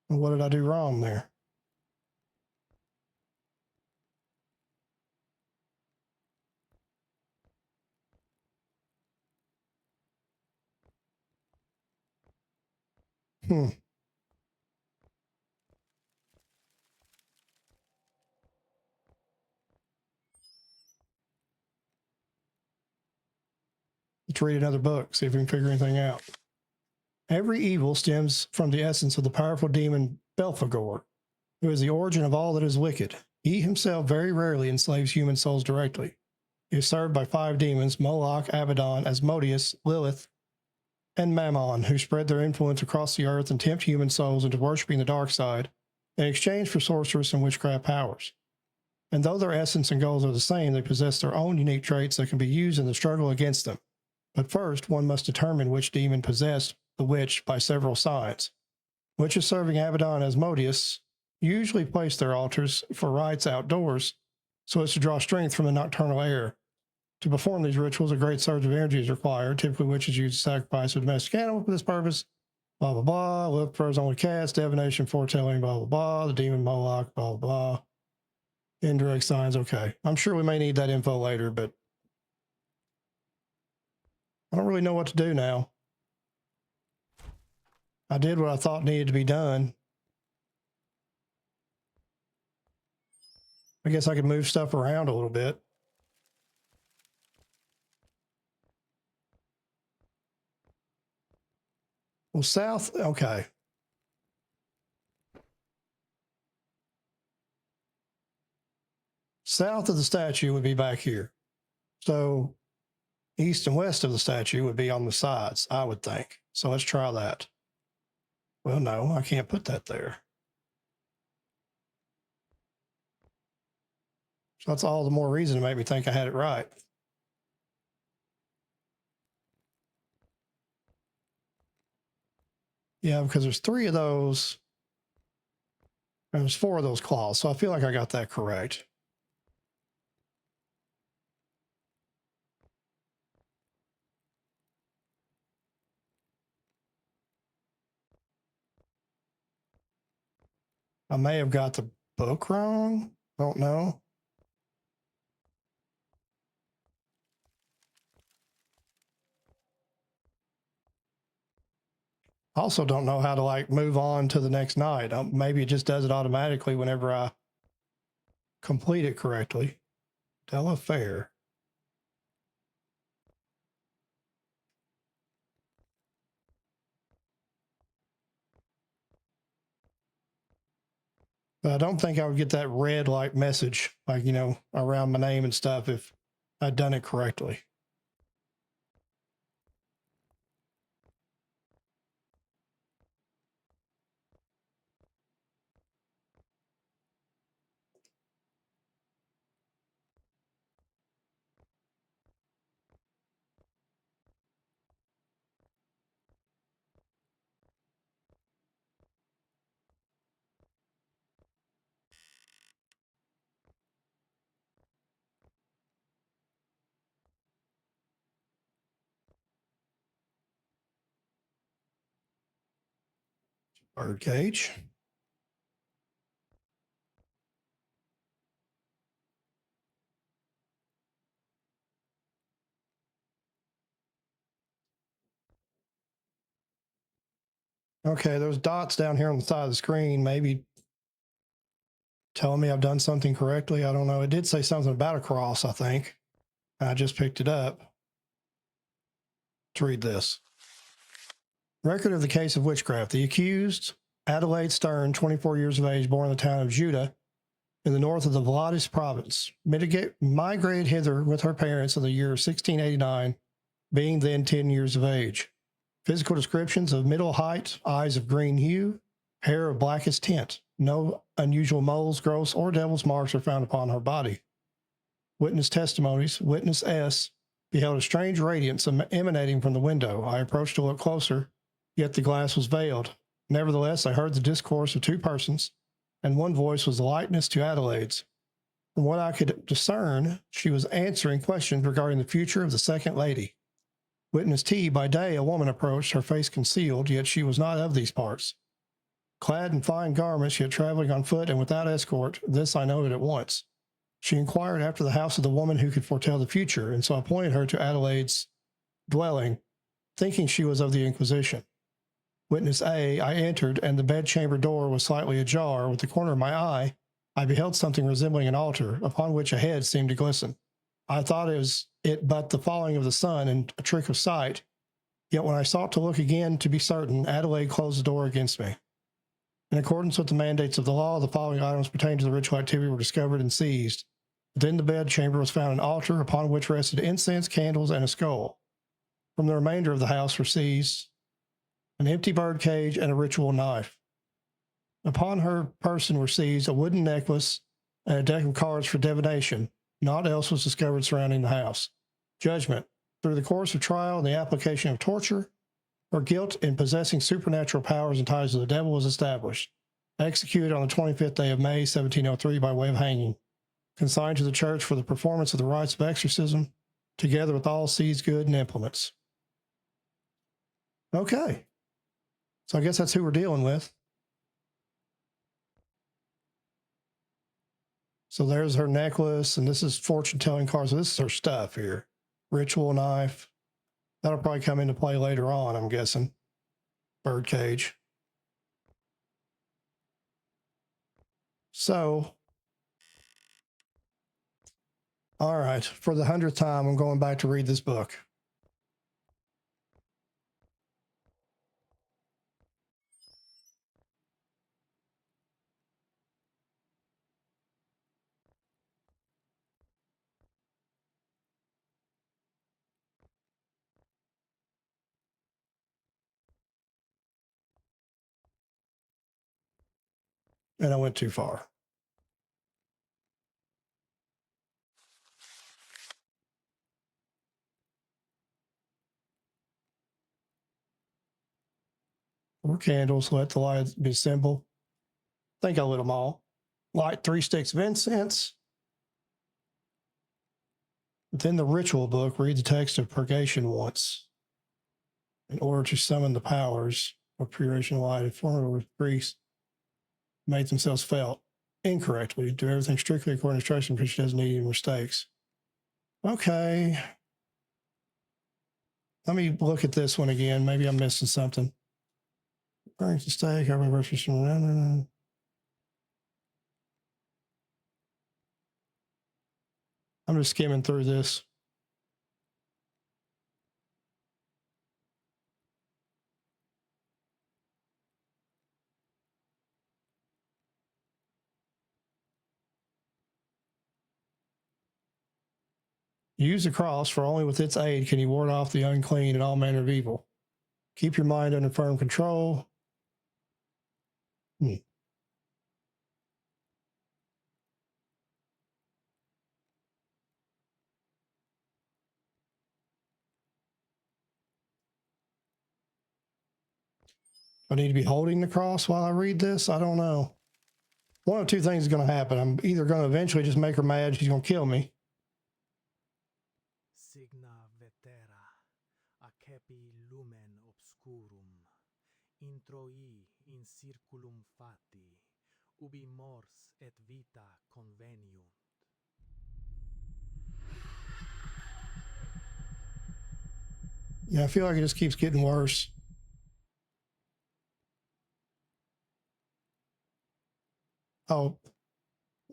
What did I do wrong there? Let's read another book, see if we can figure anything out. Every evil stems from the essence of the powerful demon Belphegor, who is the origin of all that is wicked. He himself very rarely enslaves human souls directly. He is served by 5 demons, Moloch, Abaddon, Asmodeus, Lilith, and Mammon, who spread their influence across the earth and tempt human souls into worshiping the dark side in exchange for sorceress and witchcraft powers. And though their essence and goals are the same, they possess their own unique traits that can be used in the struggle against them. But first, one must determine which demon possessed the witch by several signs. Witches serving Abaddon and Asmodeus usually place their altars for rites outdoors so as to draw strength from the nocturnal air. To perform these rituals, a great surge of energy is required. Typically, witches use the sacrifice of a domestic animal for this purpose. Blah, blah, blah. Look for only cats, divination, foretelling, blah, blah, blah. The demon Moloch, blah, blah, blah. Indirect signs, okay. I'm sure we may need that info later, but I don't really know what to do now. I did what I thought needed to be done. I guess I could move stuff around a little bit. Well, south, okay. South of the statue would be back here. So east and west of the statue would be on the sides, I would think. So let's try that. Well, no, I can't put that there. So that's all the more reason to make me think I had it right. Yeah, because there's 3 of those. And there's 4 of those claws. So I feel like I got that correct. I may have got the book wrong. Don't know. Also don't know how to like move on to the next night. Maybe it just does it automatically whenever I complete it correctly. Della Fair. But I don't think I would get that red like message, like, you know, around my name and stuff if I'd done it correctly. Birdcage. Okay, those dots down here on the side of the screen, maybe telling me I've done something correctly. I don't know. It did say something about a cross, I think. I just picked it up to read this. Record of the case of witchcraft. The accused, Adelaide Stern, 24 years of age, born in the town of Judah, in the north of the Vladis province, migrated hither with her parents in the year 1689, being then 10 years of age. Physical descriptions of middle height, eyes of green hue, hair of blackest tint. No unusual moles, growths, or devil's marks are found upon her body. Witness testimonies. Witness S beheld a strange radiance emanating from the window. I approached to look closer, yet the glass was veiled. Nevertheless, I heard the discourse of two persons, and one voice was the likeness to Adelaide's. From what I could discern, she was answering questions regarding the future of the second lady. Witness T, by day a woman approached, her face concealed, yet she was not of these parts. Clad in fine garments, yet traveling on foot and without escort, this I noted at once. She inquired after the house of the woman who could foretell the future, and so I pointed her to Adelaide's dwelling, thinking she was of the Inquisition. Witness A, I entered, and the bedchamber door was slightly ajar. With the corner of my eye, I beheld something resembling an altar, upon which a head seemed to glisten. I thought it but the falling of the sun and a trick of sight, yet when I sought to look again to be certain, Adelaide closed the door against me. In accordance with the mandates of the law, the following items pertaining to the ritual activity were discovered and seized. Within the bedchamber was found an altar upon which rested incense, candles, and a skull. From the remainder of the house were seized an empty bird cage and a ritual knife. Upon her person were seized a wooden necklace and a deck of cards for divination. Naught else was discovered surrounding the house. Judgment. Through the course of trial and the application of torture, her guilt in possessing supernatural powers and ties to the devil was established. Executed on the 25th day of May, 1703, by way of hanging. Consigned to the church for the performance of the rites of exorcism, together with all seized goods and implements. Okay. So I guess that's who we're dealing with. So there's her necklace, and this is fortune-telling cards. So this is her stuff here. Ritual knife. That'll probably come into play later on, I'm guessing. Birdcage. So, all right, for the 100th time, I'm going back to read this book. And I went too far. Four candles, let the light be simple. I think I lit them all. Light 3 sticks of incense. Within the ritual book, read the text of purgation once in order to summon the powers of purification light and form with priest. make themselves felt incorrectly. Do everything strictly according to instruction because she doesn't need any mistakes. Okay. Let me look at this one again. Maybe I'm missing something. Brings the stake. I remember from. I'm just skimming through this. Use the cross, for only with its aid can you ward off the unclean and all manner of evil. Keep your mind under firm control. I need to be holding the cross while I read this? I don't know. One of two things is going to happen. I'm either going to eventually just make her mad, she's going to kill me. Signa vetera, accepi lumen obscurum, introi in circulum fati, ubi mors et vita conveniunt. Yeah, I feel like it just keeps getting worse. Oh,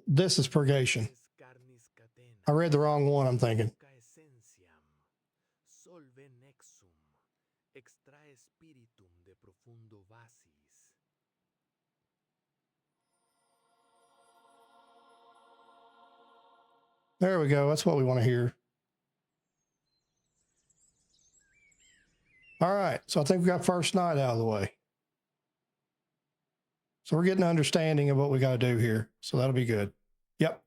this is purgation. I read the wrong one, I'm thinking. Solve nexum, extrae spiritum de profundo vasis. There we go. That's what we want to hear. All right. So I think we got first night out of the way. So we're getting an understanding of what we got to do here. So that'll be good. Yep.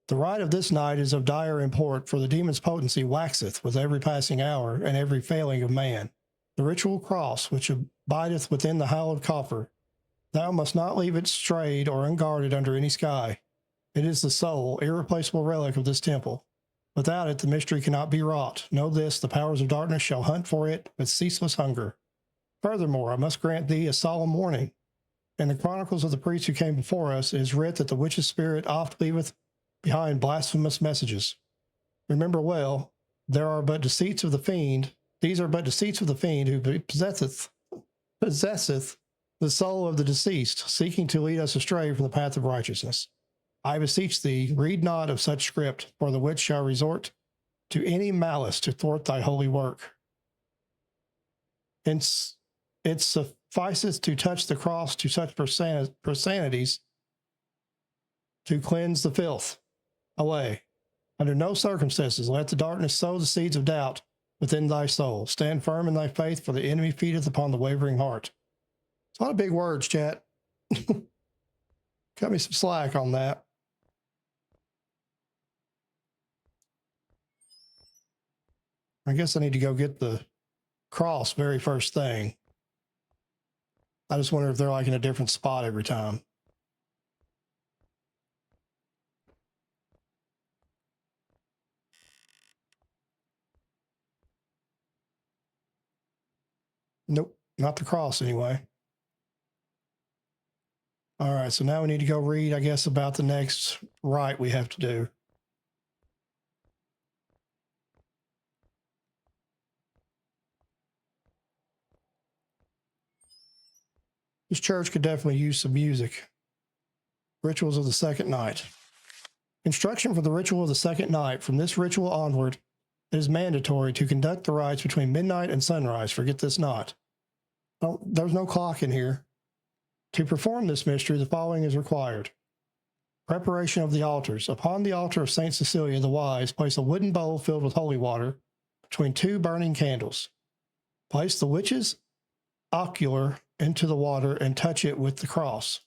The rite of this night is of dire import, for the demon's potency waxeth with every passing hour and every failing of man. The ritual cross, which abideth within the hallowed coffer, thou must not leave it strayed or unguarded under any sky. It is the sole, irreplaceable relic of this temple. Without it, the mystery cannot be wrought. Know this, the powers of darkness shall hunt for it with ceaseless hunger. Furthermore, I must grant thee a solemn warning. In the chronicles of the priests who came before us, it is writ that the witch's spirit oft leaveth behind blasphemous messages. Remember well, there are but deceits of the fiend. These are but deceits of the fiend who possesseth the soul of the deceased, seeking to lead us astray from the path of righteousness. I beseech thee, read not of such script, for the witch shall resort to any malice to thwart thy holy work. It sufficeth to touch the cross to such prosanities to cleanse the filth away. Under no circumstances let the darkness sow the seeds of doubt within thy soul. Stand firm in thy faith, for the enemy feedeth upon the wavering heart. It's a lot of big words, chat. Cut me some slack on that. I guess I need to go get the cross very first thing. I just wonder if they're like in a different spot every time. Nope, not the cross anyway. All right, so now we need to go read, I guess, about the next rite we have to do. This church could definitely use some music. Rituals of the second night. Instruction for the ritual of the second night. From this ritual onward, it is mandatory to conduct the rites between midnight and sunrise. Forget this not. Oh, there's no clock in here. To perform this mystery, the following is required. Preparation of the altars. Upon the altar of St. Cecilia the Wise, place a wooden bowl filled with holy water between two burning candles. Place the witch's ocular into the water and touch it with the cross.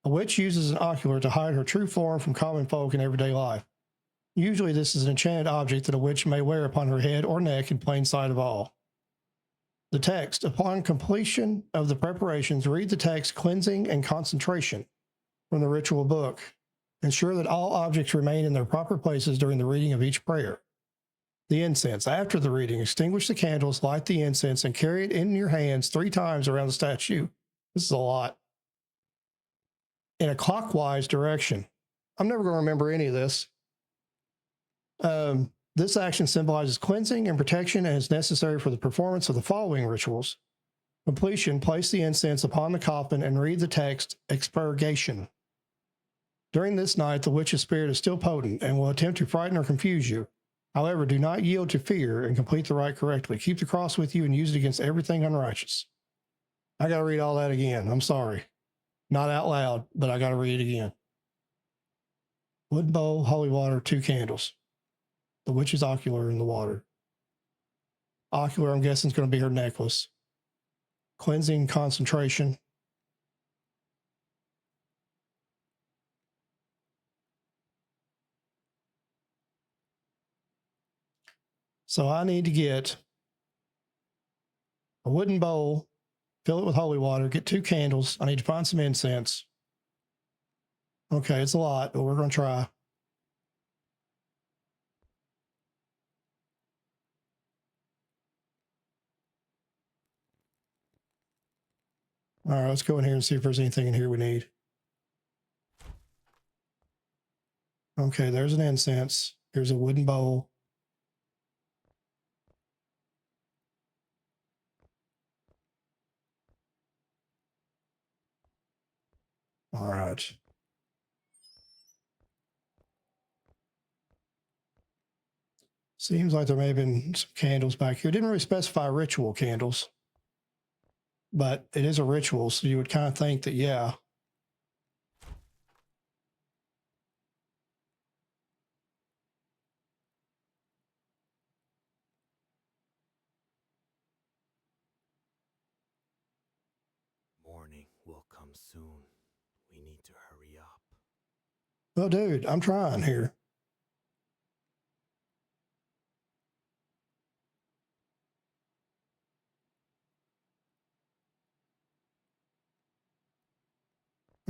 A witch uses an ocular to hide her true form from common folk in everyday life. Usually this is an enchanted object that a witch may wear upon her head or neck in plain sight of all. The text. Upon completion of the preparations, read the text Cleansing and Concentration from the ritual book. Ensure that all objects remain in their proper places during the reading of each prayer. the incense. After the reading, extinguish the candles, light the incense, and carry it in your hands 3 times around the statue. This is a lot. In a clockwise direction. I'm never going to remember any of this. This action symbolizes cleansing and protection and is necessary for the performance of the following rituals. Completion, place the incense upon the coffin and read the text, expurgation. During this night, the witch's spirit is still potent and will attempt to frighten or confuse you. However, do not yield to fear and complete the rite correctly. Keep the cross with you and use it against everything unrighteous. I got to read all that again. I'm sorry. Not out loud, but I got to read it again. Wood bowl, holy water, 2 candles. The witch's ocular in the water. Ocular, I'm guessing, is going to be her necklace. Cleansing, concentration. So I need to get a wooden bowl, fill it with holy water, get 2 candles. I need to find some incense. Okay, it's a lot, but we're going to try. All right, let's go in here and see if there's anything in here we need. Okay, there's an incense. Here's a wooden bowl. All right. Seems like there may have been some candles back here. Didn't really specify ritual candles, but it is a ritual, so you would kind of think that, yeah. Morning will come soon. We need to hurry up. Well, dude, I'm trying here.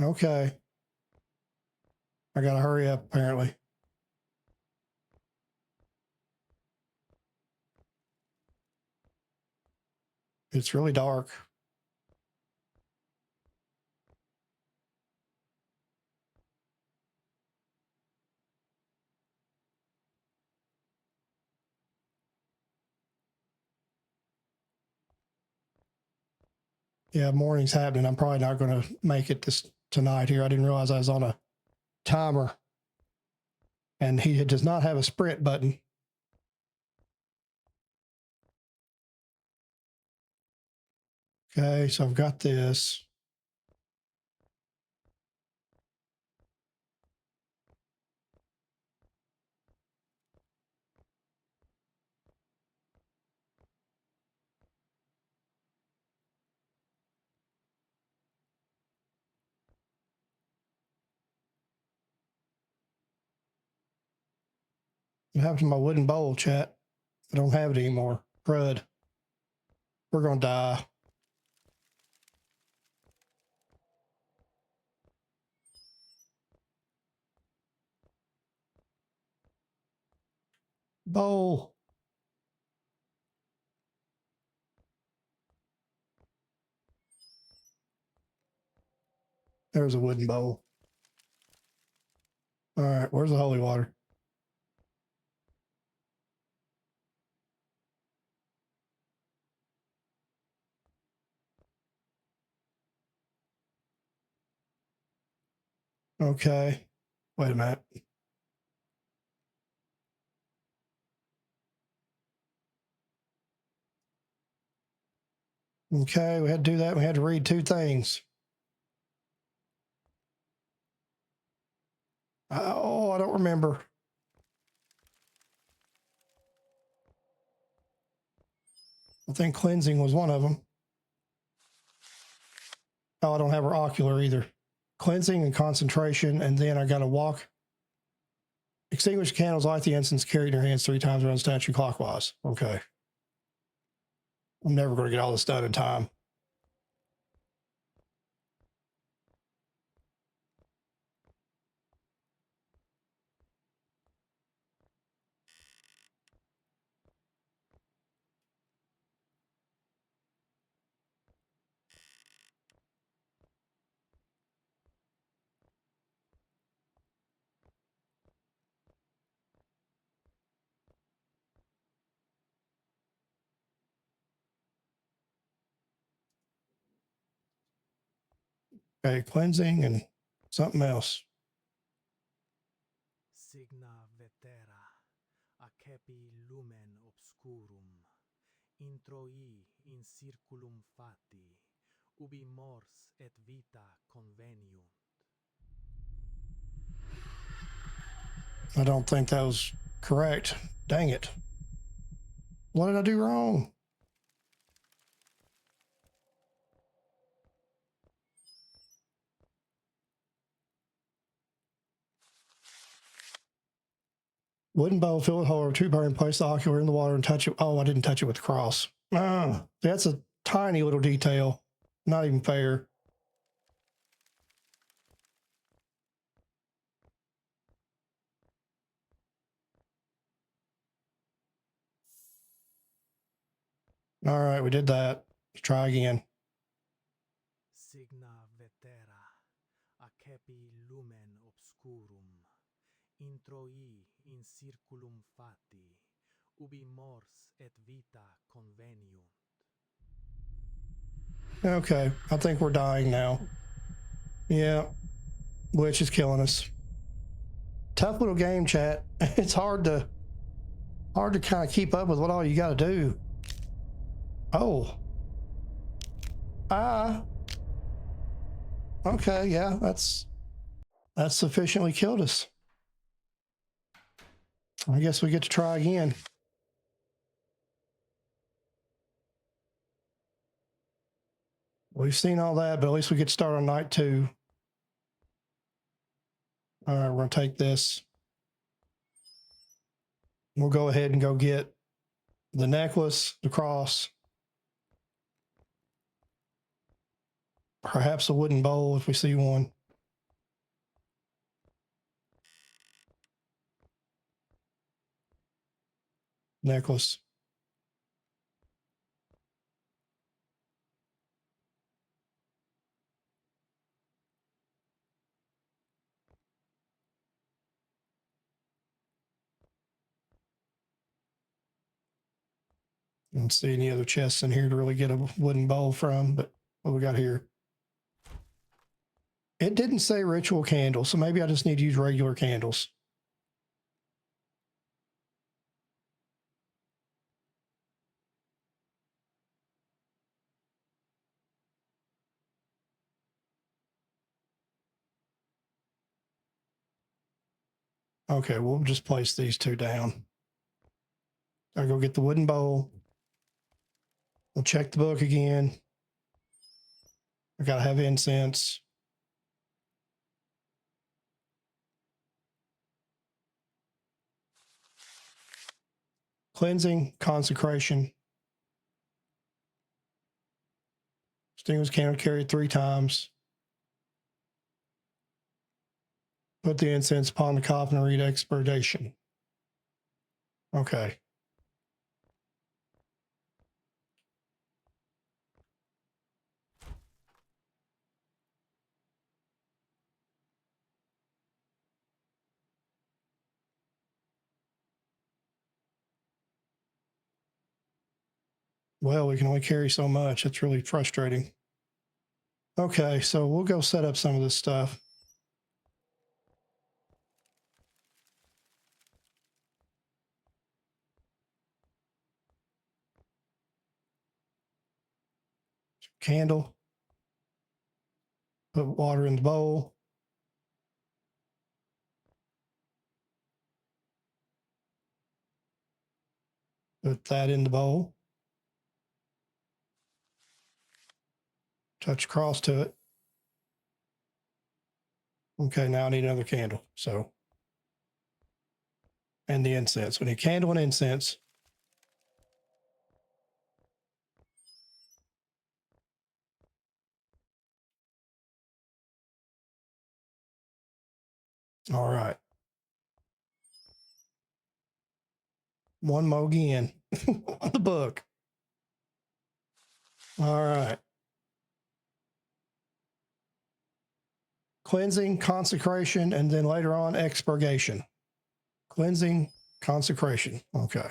Okay. I got to hurry up, apparently. It's really dark. Yeah, morning's happening. I'm probably not going to make it this tonight here. I didn't realize I was on a timer. And he does not have a sprint button. Okay, so I've got this. What happened to my wooden bowl, chat? I don't have it anymore. Crud. We're going to die. Bowl. There's a wooden bowl. All right, where's the holy water? Okay. Wait a minute. Okay, we had to do that. We had to read 2 things. Oh, I don't remember. I think cleansing was one of them. Oh, I don't have her ocular either. Cleansing and concentration, and then I got to walk. Extinguish candles, light the incense, carry in your hands 3 times around the statue clockwise. Okay. I'm never going to get all this done in time. Okay, cleansing and something else. Signa vetera, accepi lumen obscurum, introi in circulum fati, ubi mors et vita conveniunt. I don't think that was correct. Dang it. What did I do wrong? Wooden bowl filled with hole, two burn, place the ocular in the water and touch it. Oh, I didn't touch it with the cross. That's a tiny little detail. Not even fair. All right, we did that. Let's try again. Signa vetera, accepi lumen obscurum, introi in circulum fati, ubi mors et vita conveniunt. Okay, I think we're dying now. Yeah, witch is killing us. Tough little game, chat. It's hard to kind of keep up with what all you got to do. Oh. Okay, yeah, that's sufficiently killed us. I guess we get to try again. We've seen all that, but at least we get to start on night 2. All right, we're going to take this. We'll go ahead and go get the necklace, the cross, perhaps a wooden bowl if we see one. Necklace. I don't see any other chests in here to really get a wooden bowl from, but what we got here? It didn't say ritual candle, so maybe I just need to use regular candles. Okay, we'll just place these 2 down. I'll go get the wooden bowl. We'll check the book again. I gotta have incense. Cleansing, consecration. Extinguish candle carried 3 times. Put the incense upon the coffin and read expurgation. Okay. Well, we can only carry so much. It's really frustrating. Okay, so we'll go set up some of this stuff. Candle. Put water in the bowl. Put that in the bowl. Touch cross to it. Okay, now I need another candle. So, and the incense. We need candle and incense. All right. One more again. The book. All right. Cleansing, consecration, and then later on expurgation. Cleansing, consecration. Okay.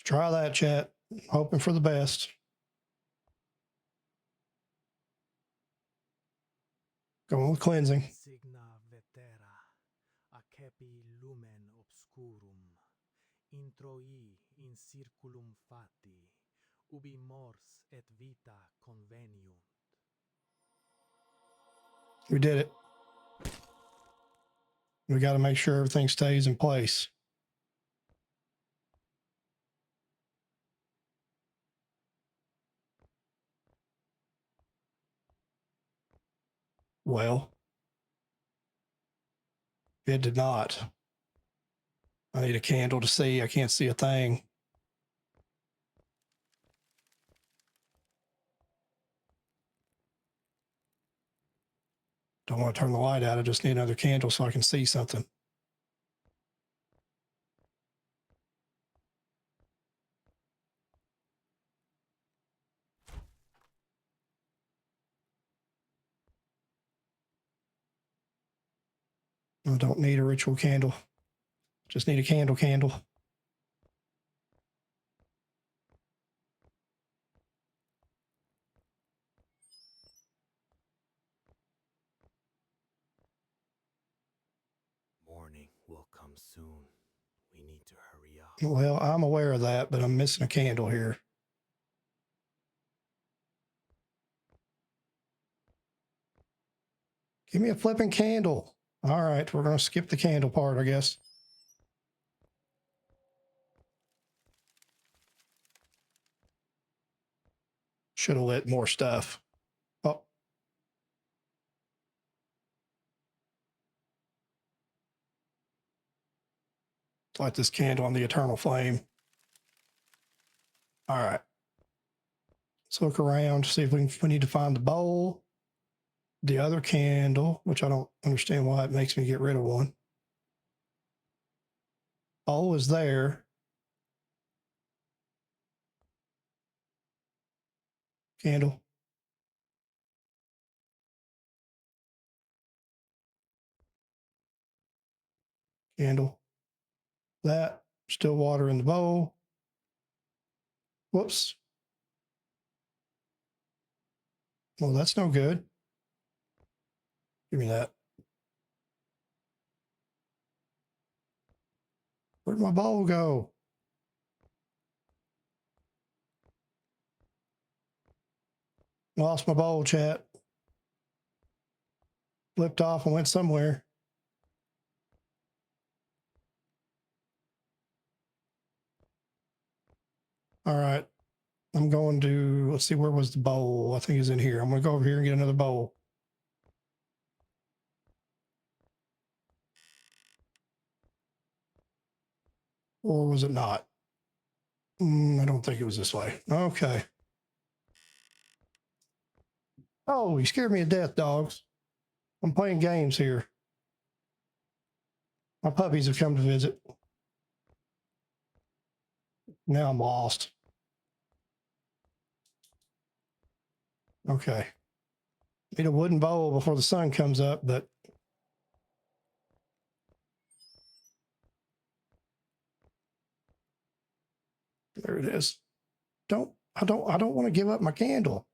Try that, chat. Hoping for the best. Going with cleansing. Signa vetera, accepi lumen obscurum, introi in circulum fati, ubi mors et vita conveniunt. We did it. We got to make sure everything stays in place. Well, it did not. I need a candle to see. I can't see a thing. Don't want to turn the light out. I just need another candle so I can see something. I don't need a ritual candle. Just need a candle. Morning will come soon. We need to hurry up. Well, I'm aware of that, but I'm missing a candle here. Give me a flipping candle. All right, we're going to skip the candle part, I guess. Should have lit more stuff. Oh. Light this candle on the eternal flame. All right. Let's look around, see if we need to find the bowl. The other candle, which I don't understand why it makes me get rid of one. Bowl is there. Candle. Candle. That. Still water in the bowl. Whoops. Well, that's no good. Give me that. Where'd my bowl go? Lost my bowl, chat. Flipped off and went somewhere. All right. I'm going to, let's see, where was the bowl? I think it's in here. I'm going to go over here and get another bowl. Or was it not? I don't think it was this way. Okay. Oh, you scared me to death, dogs. I'm playing games here. My puppies have come to visit. Now I'm lost. Okay. Need a wooden bowl before the sun comes up, but there it is. I don't want to give up my candle.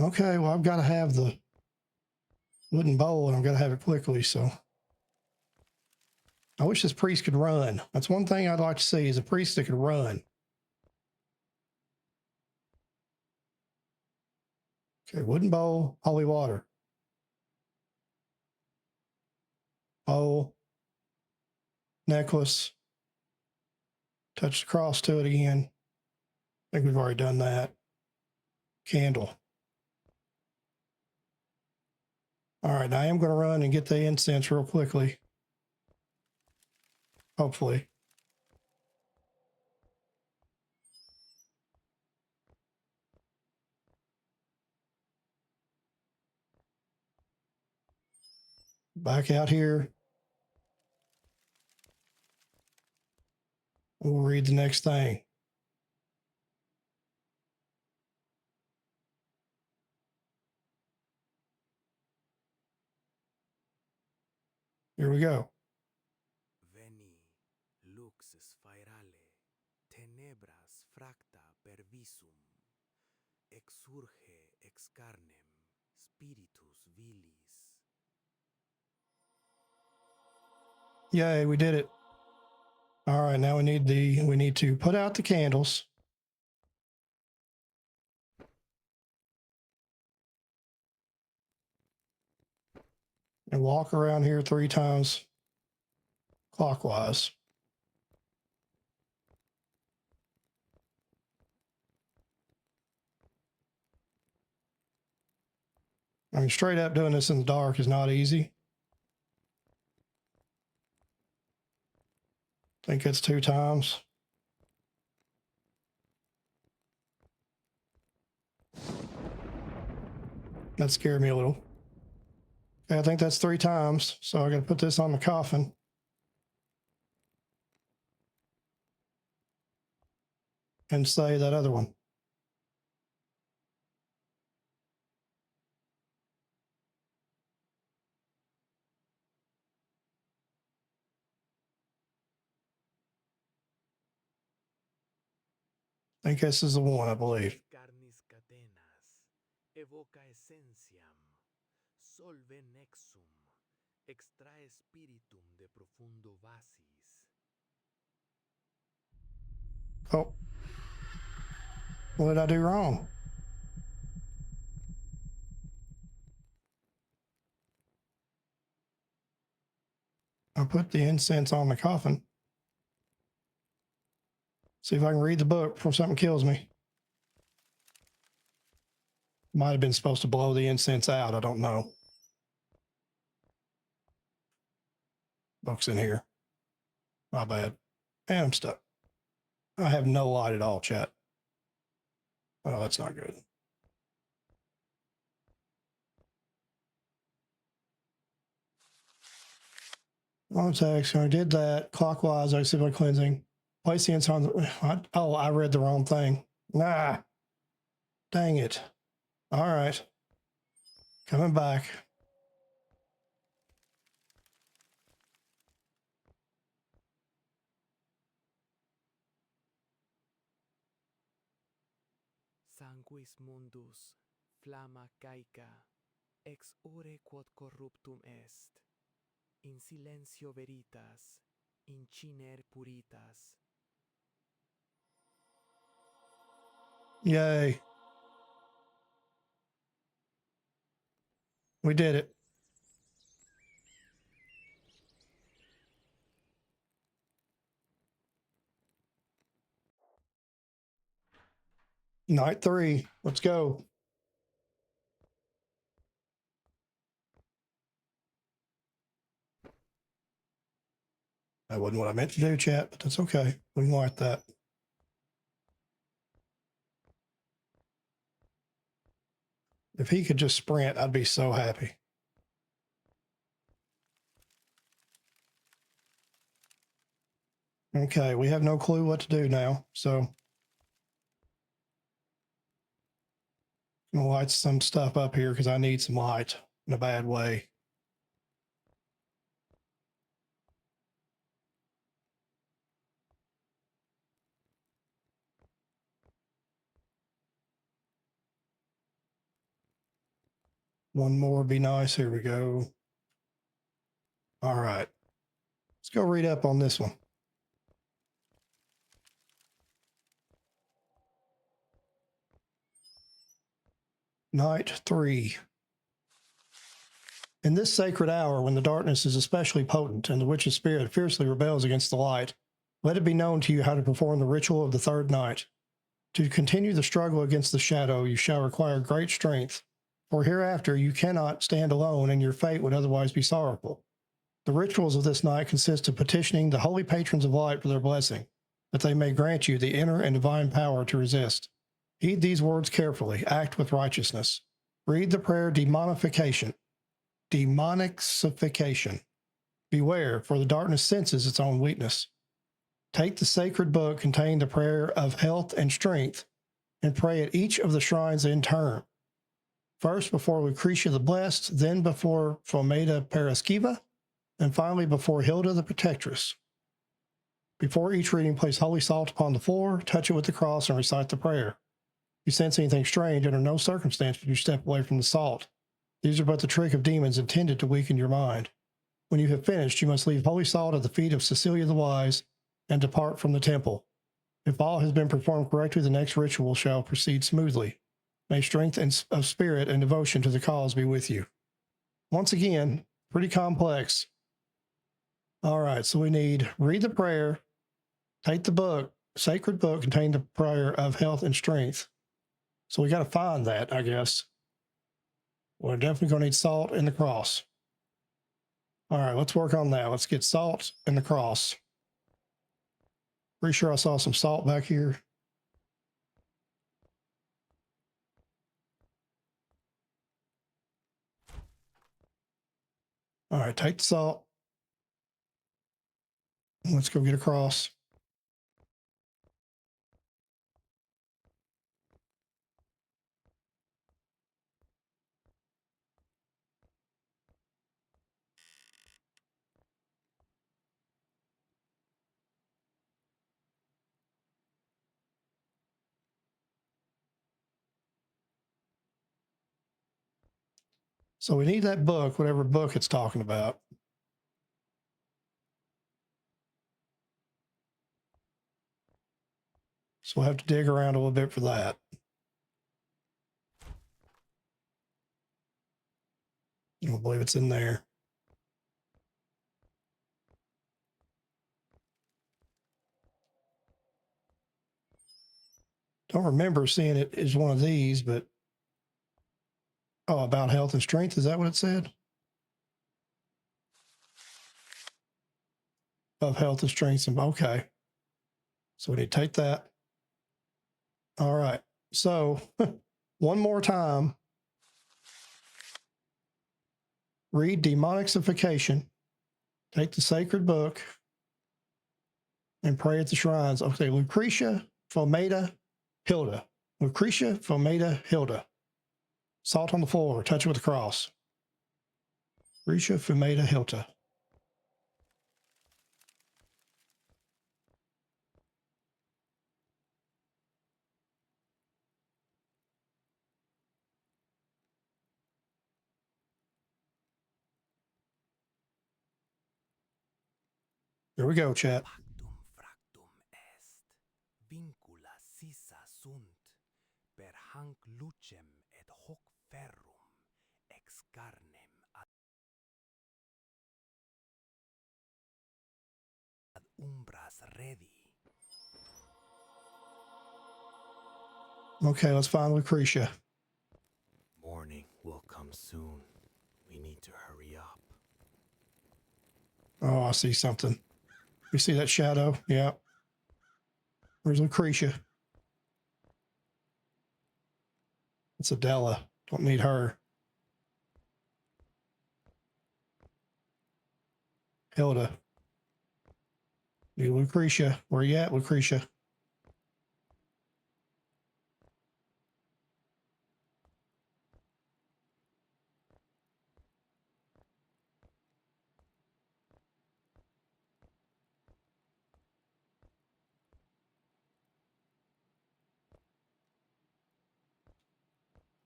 Okay, well, I've got to have the wooden bowl and I've got to have it quickly, so. I wish this priest could run. That's one thing I'd like to see is a priest that could run. Okay, wooden bowl, holy water. Bowl, necklace, touch the cross to it again. I think we've already done that. Candle. All right, I am going to run and get the incense real quickly. Hopefully. Back out here. We'll read the next thing. Here we go. Veni, fracta per visum, exurge ex carnem, spiritus vilis. Yay, we did it. All right, now we need to put out the candles. And walk around here 3 times clockwise. I mean, straight up doing this in the dark is not easy. I think it's 2 times. That scared me a little. Okay, I think that's 3 times. So I got to put this on the coffin. And say that other one. I think this is the one, I believe. Carnis catenas, evoca essentiam, solve nexum, extrae spiritum de profundo vasis. Oh. What did I do wrong? I put the incense on the coffin. See if I can read the book before something kills me. Might have been supposed to blow the incense out. I don't know. Book's in here. My bad. And I'm stuck. I have no light at all, chat. Oh, that's not good. On text, I did that clockwise. I simply cleansing. Place the incense on the. Oh, I read the wrong thing. Nah. Dang it. All right. Coming back. Sanguis mundus, flamma caica, ex ore quod corruptum est. In silencio veritas, in ciner puritas. Yay. We did it. Night 3. Let's go. That wasn't what I meant to do, chat, but that's okay. We can light that. If he could just sprint, I'd be so happy. Okay, we have no clue what to do now, so I'm gonna light some stuff up here because I need some light in a bad way. One more would be nice. Here we go. All right. Let's go read up on this one. Night 3. In this sacred hour, when the darkness is especially potent and the witch's spirit fiercely rebels against the light, let it be known to you how to perform the ritual of the 3rd night. To continue the struggle against the shadow, you shall require great strength, for hereafter you cannot stand alone and your fate would otherwise be sorrowful. The rituals of this night consist of petitioning the holy patrons of light for their blessing, that they may grant you the inner and divine power to resist. Heed these words carefully. Act with righteousness. Read the prayer demonixification. Beware, for the darkness senses its own weakness. Take the sacred book containing the prayer of health and strength and pray at each of the shrines in turn. First before Lucretia the Blessed, then before Fomeda Paraskiva, and finally before Hilda the Protectress. Before each reading, place holy salt upon the floor, touch it with the cross, and recite the prayer. If you sense anything strange, under no circumstance should you step away from the salt. These are but the trick of demons intended to weaken your mind. When you have finished, you must leave holy salt at the feet of Cecilia the Wise and depart from the temple. If all has been performed correctly, the next ritual shall proceed smoothly. May strength of spirit and devotion to the cause be with you. Once again, pretty complex. All right, so we need read the prayer, take the book, sacred book containing the prayer of health and strength. So we got to find that, I guess. We're definitely going to need salt and the cross. All right, let's work on that. Let's get salt and the cross. Pretty sure I saw some salt back here. All right, take the salt. Let's go get a cross. So we need that book, whatever book it's talking about. So we'll have to dig around a little bit for that. I don't believe it's in there. Don't remember seeing it as one of these, but oh, about health and strength. Is that what it said? Of health and strength. Okay. So we need to take that. All right. So one more time. Read Demonixification. Take the sacred book and pray at the shrines. Okay, Lucretia, Fomeda, Hilda. Lucretia, Fomeda, Hilda. Salt on the floor. Touch it with the cross. Lucretia, Fomeda, Hilda. Here we go, chat. Pactum fractum est, vincula sisa sunt, per hanc lucem et hoc ferrum, ex carnem ad umbras redi. Okay, let's find Lucretia. Morning will come soon. We need to hurry up. Oh, I see something. You see that shadow? Yeah. Where's Lucretia? It's Adela. Don't need her. Hilda. Need Lucretia. Where you at, Lucretia?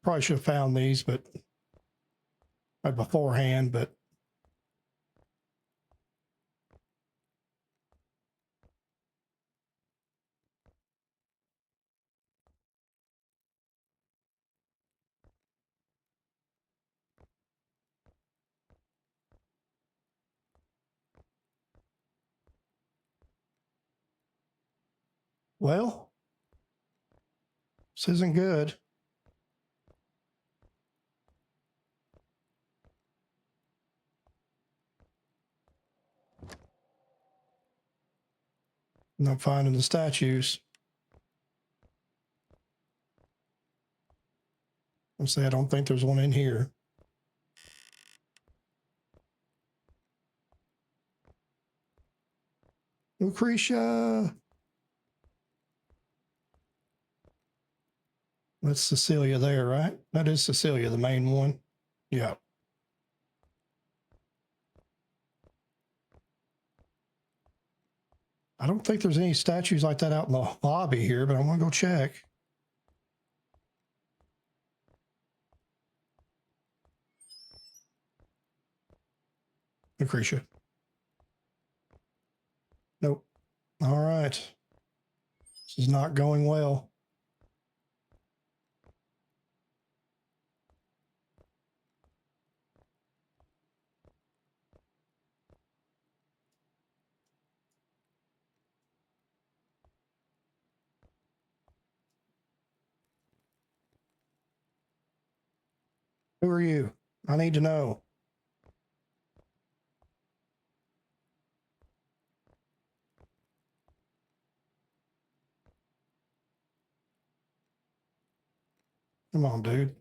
Probably should have found these, but beforehand, but well, this isn't good. Not finding the statues. I'll say I don't think there's one in here. Lucretia. That's Cecilia there, right? That is Cecilia, the main one. Yeah. I don't think there's any statues like that out in the lobby here, but I want to go check. Lucretia. Nope. All right. This is not going well. Who are you? I need to know. Come on, dude.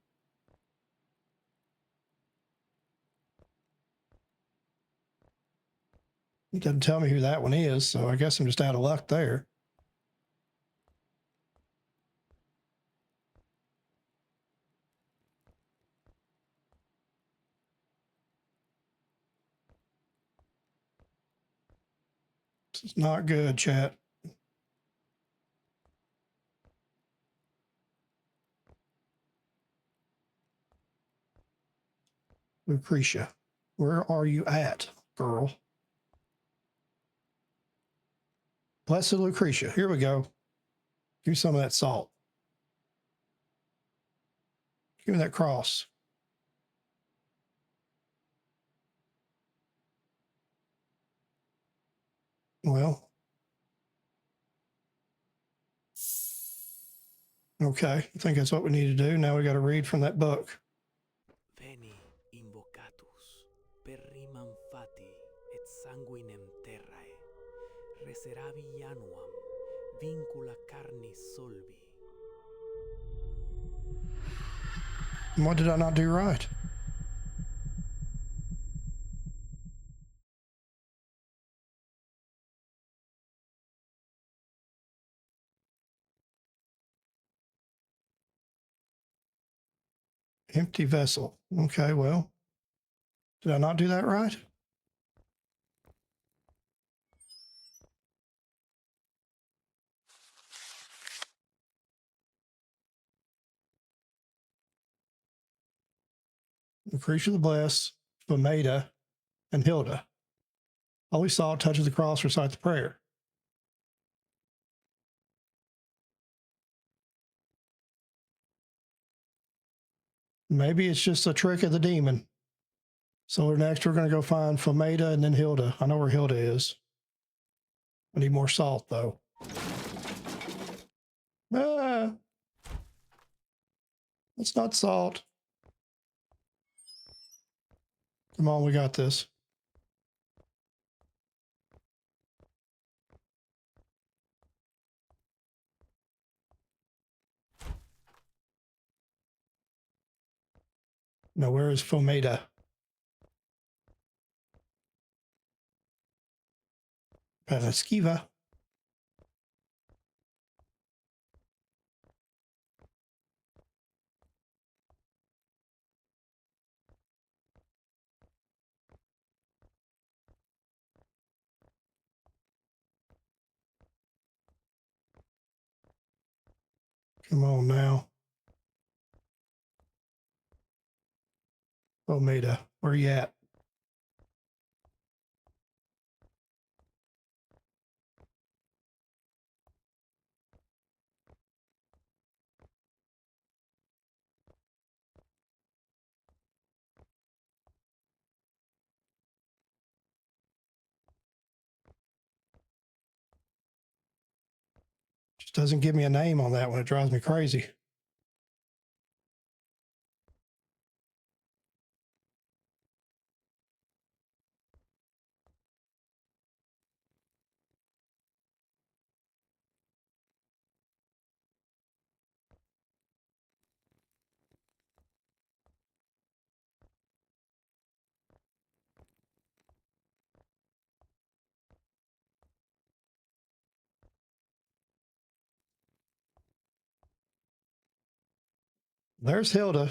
He doesn't tell me who that one is, so I guess I'm just out of luck there. This is not good, chat. Lucretia, where are you at, girl? Blessed Lucretia. Here we go. Give me some of that salt. Give me that cross. Well, okay. I think that's what we need to do. Now we got to read from that book. Veni invocatus per rimam fati et sanguinem terrae reseravi januam vincula carnis solvi. What did I not do right? Empty vessel. Okay, well, did I not do that right? Lucretia the Blessed, Fomeda, and Hilda. All we saw touches the cross, recite the prayer. Maybe it's just a trick of the demon. So next we're going to go find Fomeda and then Hilda. I know where Hilda is. I need more salt, though. Ah, it's not salt. Come on, we got this. Now, where is Fomeda? Esquiva. Come on now. Fomeda, where you at? Just doesn't give me a name on that one. It drives me crazy. There's Hilda.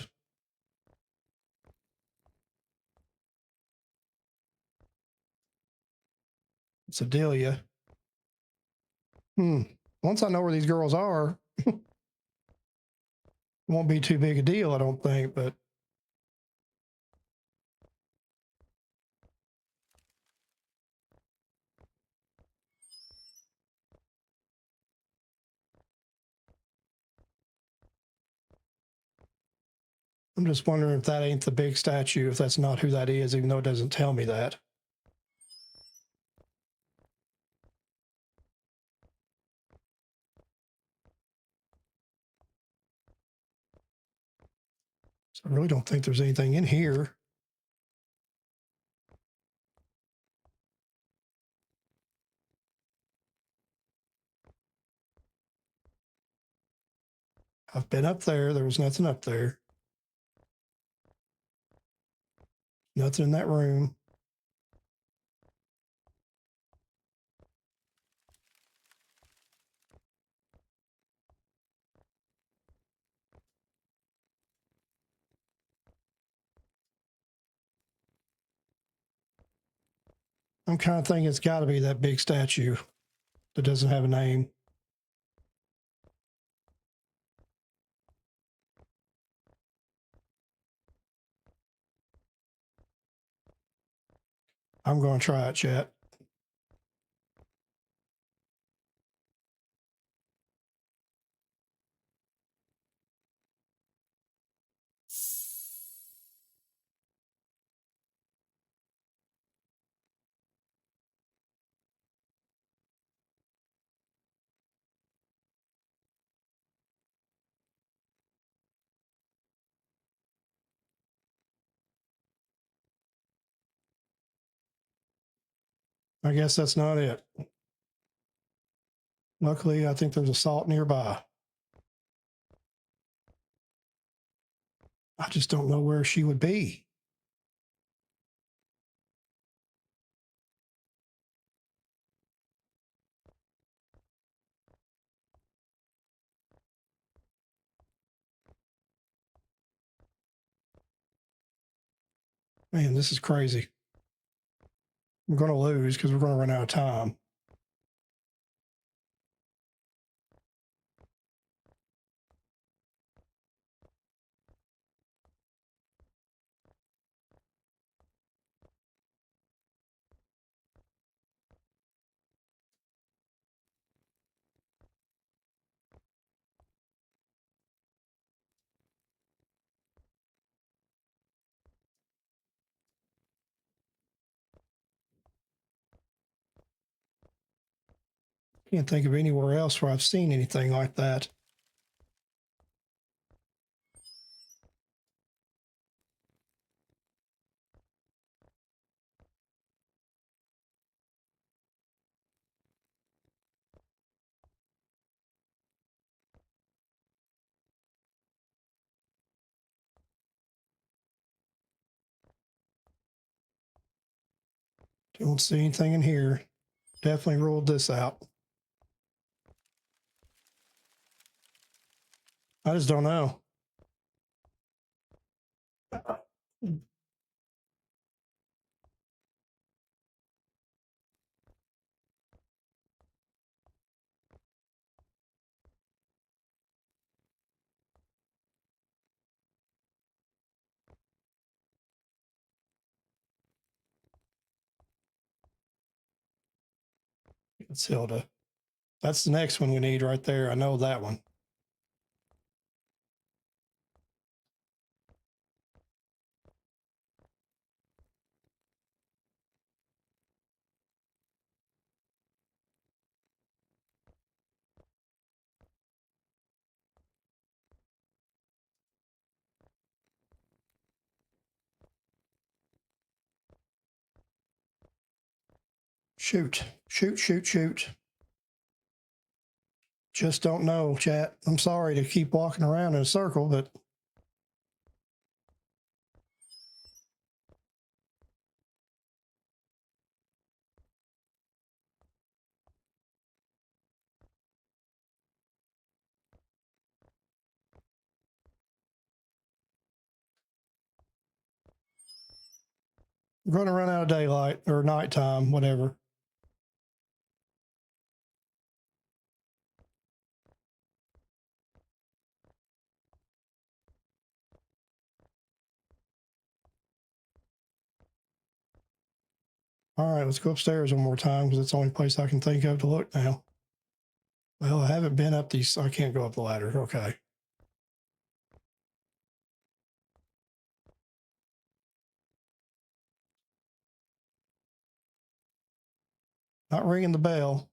It's Adelia. Once I know where these girls are, it won't be too big a deal, I don't think, but I'm just wondering if that ain't the big statue, if that's not who that is, even though it doesn't tell me that. So I really don't think there's anything in here. I've been up there. There was nothing up there. Nothing in that room. I'm kind of thinking it's got to be that big statue that doesn't have a name. I'm going to try it, chat. I guess that's not it. Luckily, I think there's a salt nearby. I just don't know where she would be. Man, this is crazy. I'm going to lose because we're going to run out of time. Can't think of anywhere else where I've seen anything like that. Don't see anything in here. Definitely ruled this out. I just don't know. It's Hilda. That's the next one we need right there. I know that one. Shoot, shoot, shoot, shoot. Just don't know, chat. I'm sorry to keep walking around in a circle, but I'm going to run out of daylight or nighttime, whatever. All right, let's go upstairs one more time because it's the only place I can think of to look now. Well, I haven't been up these. I can't go up the ladder. Okay. Not ringing the bell.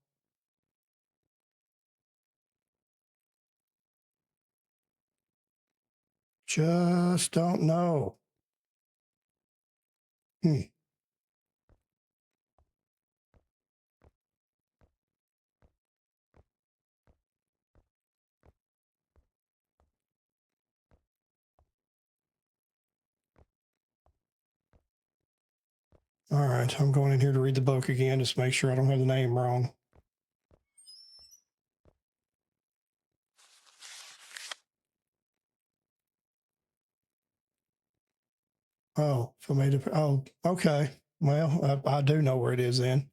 Just don't know. Hmm. All right, I'm going in here to read the book again, just to make sure I don't have the name wrong. Oh, for me to. Oh, okay. Well, I do know where it is then.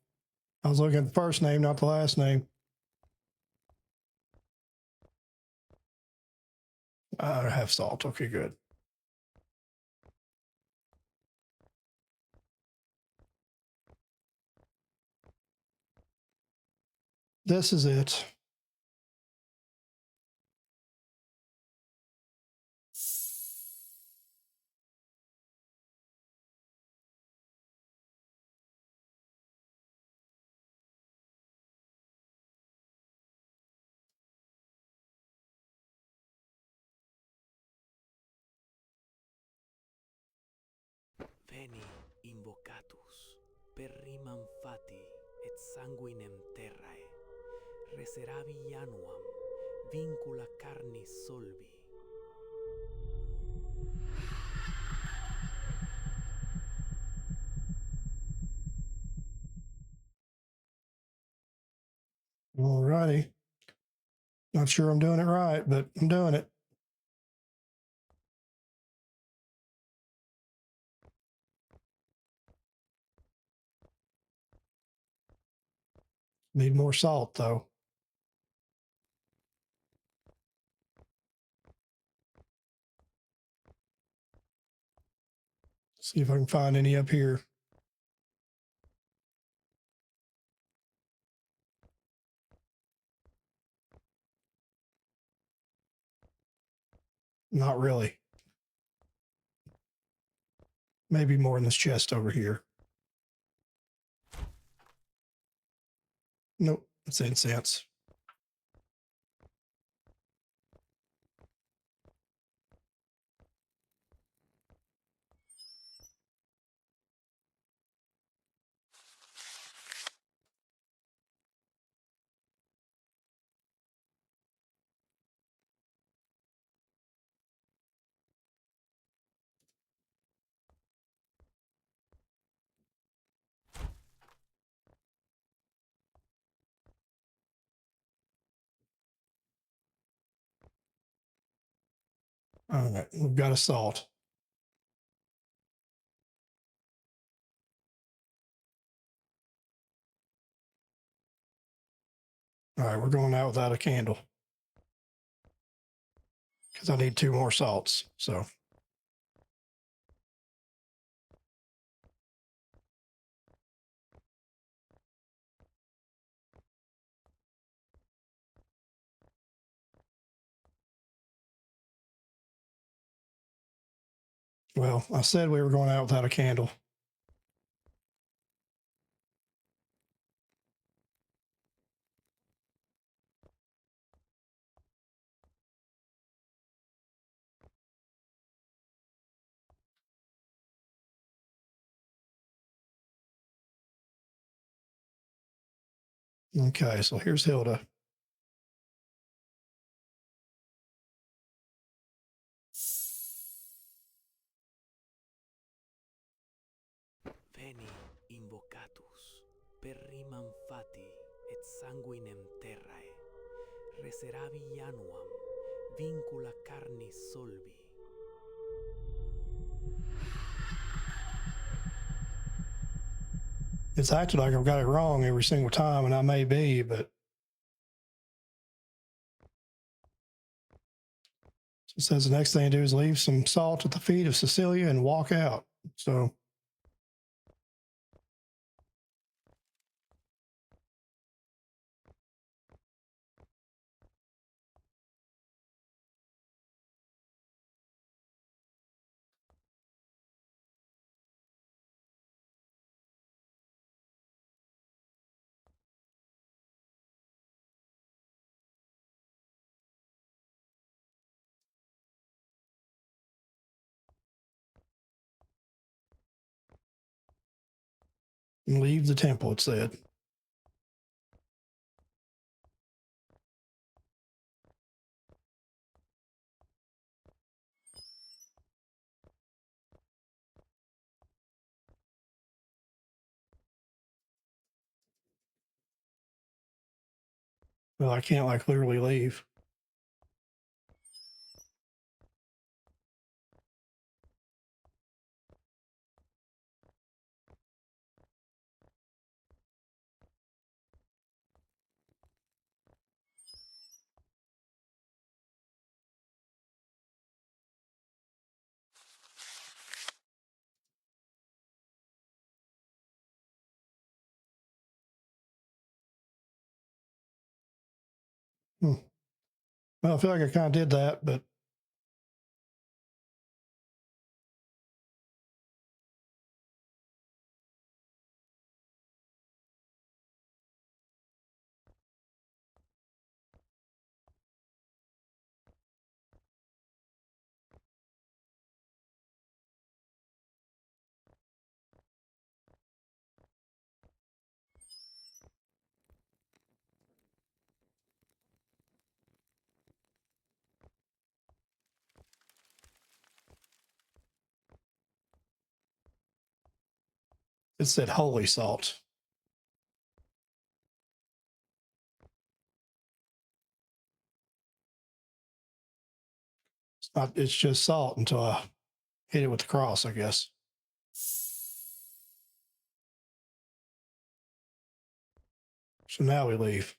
I was looking at the first name, not the last name. I have salt. Okay, good. This is it. Veni invocatus per rimam fati et sanguinem terrae, reseravi januam, vincula carnis solvi. All righty. Not sure I'm doing it right, but I'm doing it. Need more salt, though. See if I can find any up here. Not really. Maybe more in this chest over here. Nope, it's incense. All right, we've got a salt. All right, we're going out without a candle because I need 2 more salts. So, well, I said we were going out without a candle. Okay, so here's Hilda. Veni invocatus per rimam fati et sanguinem terrae, reseravi januam, vincula carnis solvi. It's acted like I've got it wrong every single time, and I may be, but it says the next thing to do is leave some salt at the feet of Cecilia and walk out. So, Leave the temple, it said. Well, I can't like literally leave. Hmm. Well, I feel like I kind of did that, but it said holy salt. It's just salt until I hit it with the cross, I guess. So now we leave.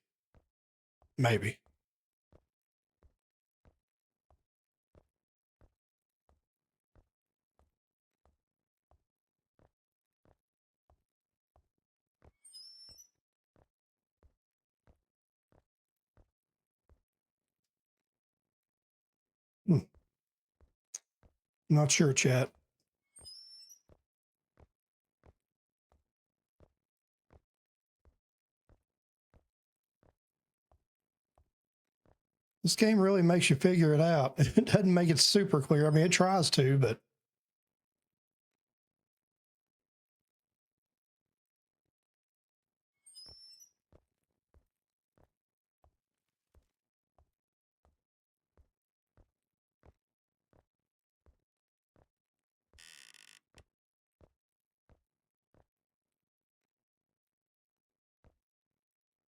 Maybe. Hmm. Not sure, chat. This game really makes you figure it out. It doesn't make it super clear. I mean, it tries to, but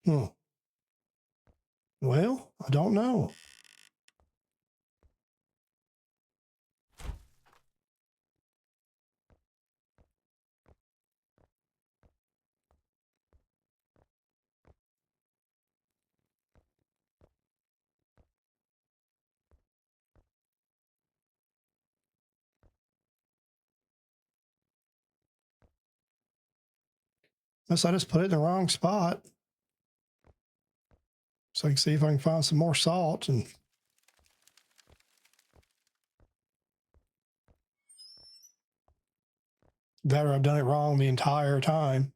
hmm. Well, I don't know. Unless I just put it in the wrong spot. So I can see if I can find some more salt and that, or I've done it wrong the entire time.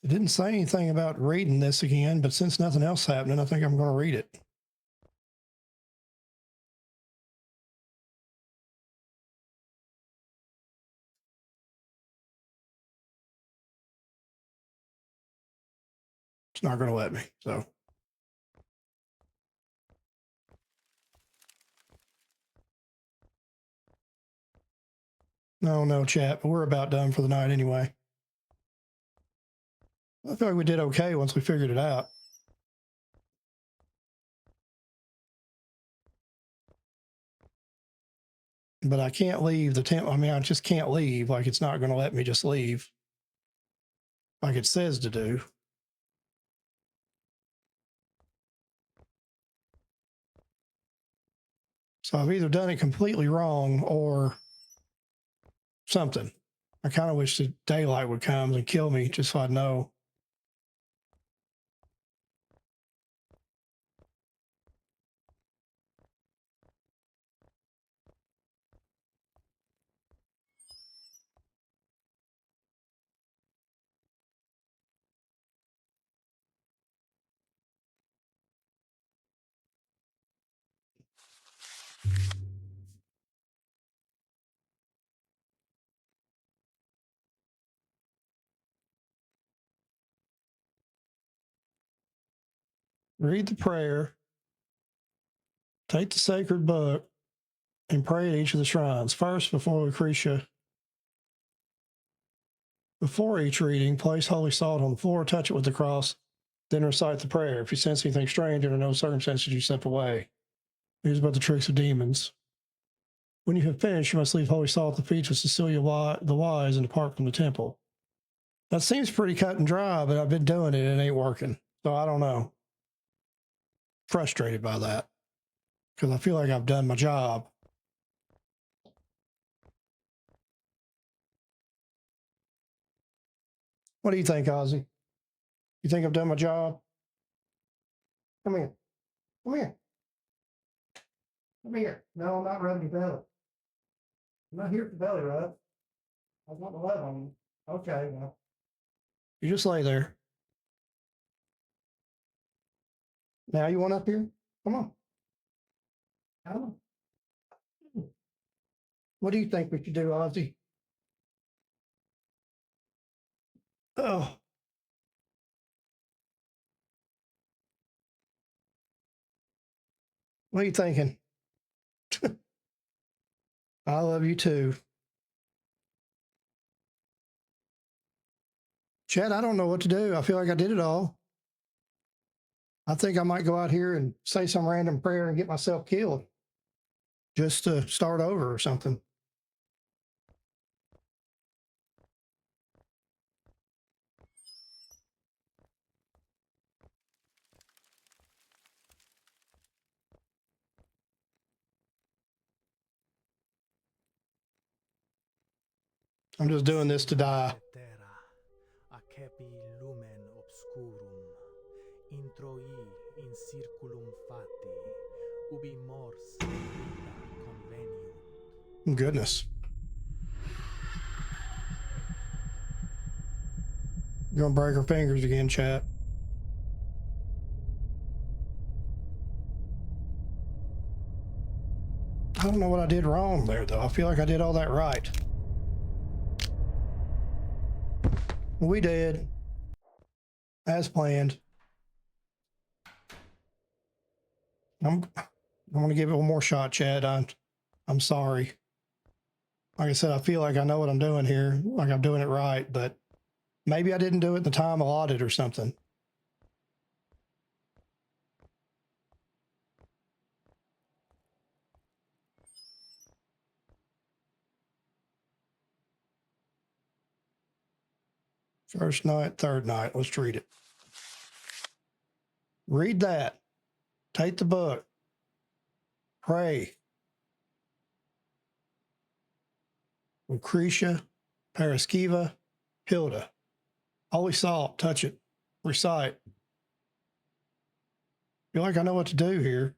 It didn't say anything about reading this again, but since nothing else happening, I think I'm going to read it. It's not going to let me. So no, chat, but we're about done for the night anyway. I feel like we did okay once we figured it out. But I can't leave the temple. I mean, I just can't leave. Like, it's not going to let me just leave like it says to do. So I've either done it completely wrong or something. I kind of wish the daylight would come and kill me just so I know. Read the prayer, take the sacred book, and pray at each of the shrines. First, before Lucretia. Before each reading, place holy salt on the floor, touch it with the cross, then recite the prayer. If you sense anything strange under no circumstances, you step away. Here's about the tricks of demons. When you have finished, you must leave holy salt at the feet of Cecilia the Wise and depart from the temple. That seems pretty cut and dry, but I've been doing it and it ain't working. So I don't know. Frustrated by that because I feel like I've done my job. What do you think, Ozzy? You think I've done my job? Come here. Come here. Come here. No, I'm not rubbing your belly. I'm not here for belly rub. I want to love on you. Okay, well. You just lay there. Now you want up here? Come on. Come on. What do you think we should do, Ozzy? Oh. What are you thinking? I love you too. Chad, I don't know what to do. I feel like I did it all. I think I might go out here and say some random prayer and get myself killed just to start over or something. I'm just doing this to die. Accepi lumen obscurum, introi in circulum fati, ubi mors et vita conveniunt. Goodness. You're going to break her fingers again, chat. I don't know what I did wrong there, though. I feel like I did all that right. We did. As planned. I'm going to give it one more shot, Chad. I'm sorry. Like I said, I feel like I know what I'm doing here. Like I'm doing it right, but maybe I didn't do it in the time allotted or something. First night, third night. Let's read it. Read that. Take the book. Pray. Lucretia, Paraskiva, Hilda. Holy salt. Touch it. Recite. Feel like I know what to do here.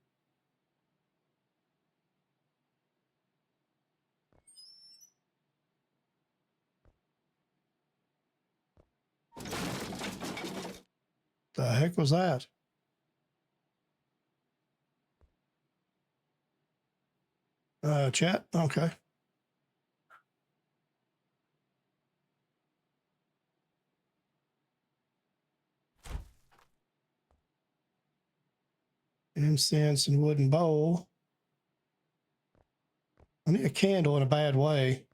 The heck was that? Chat? Okay. Incense and wooden bowl. I need a candle in a bad way.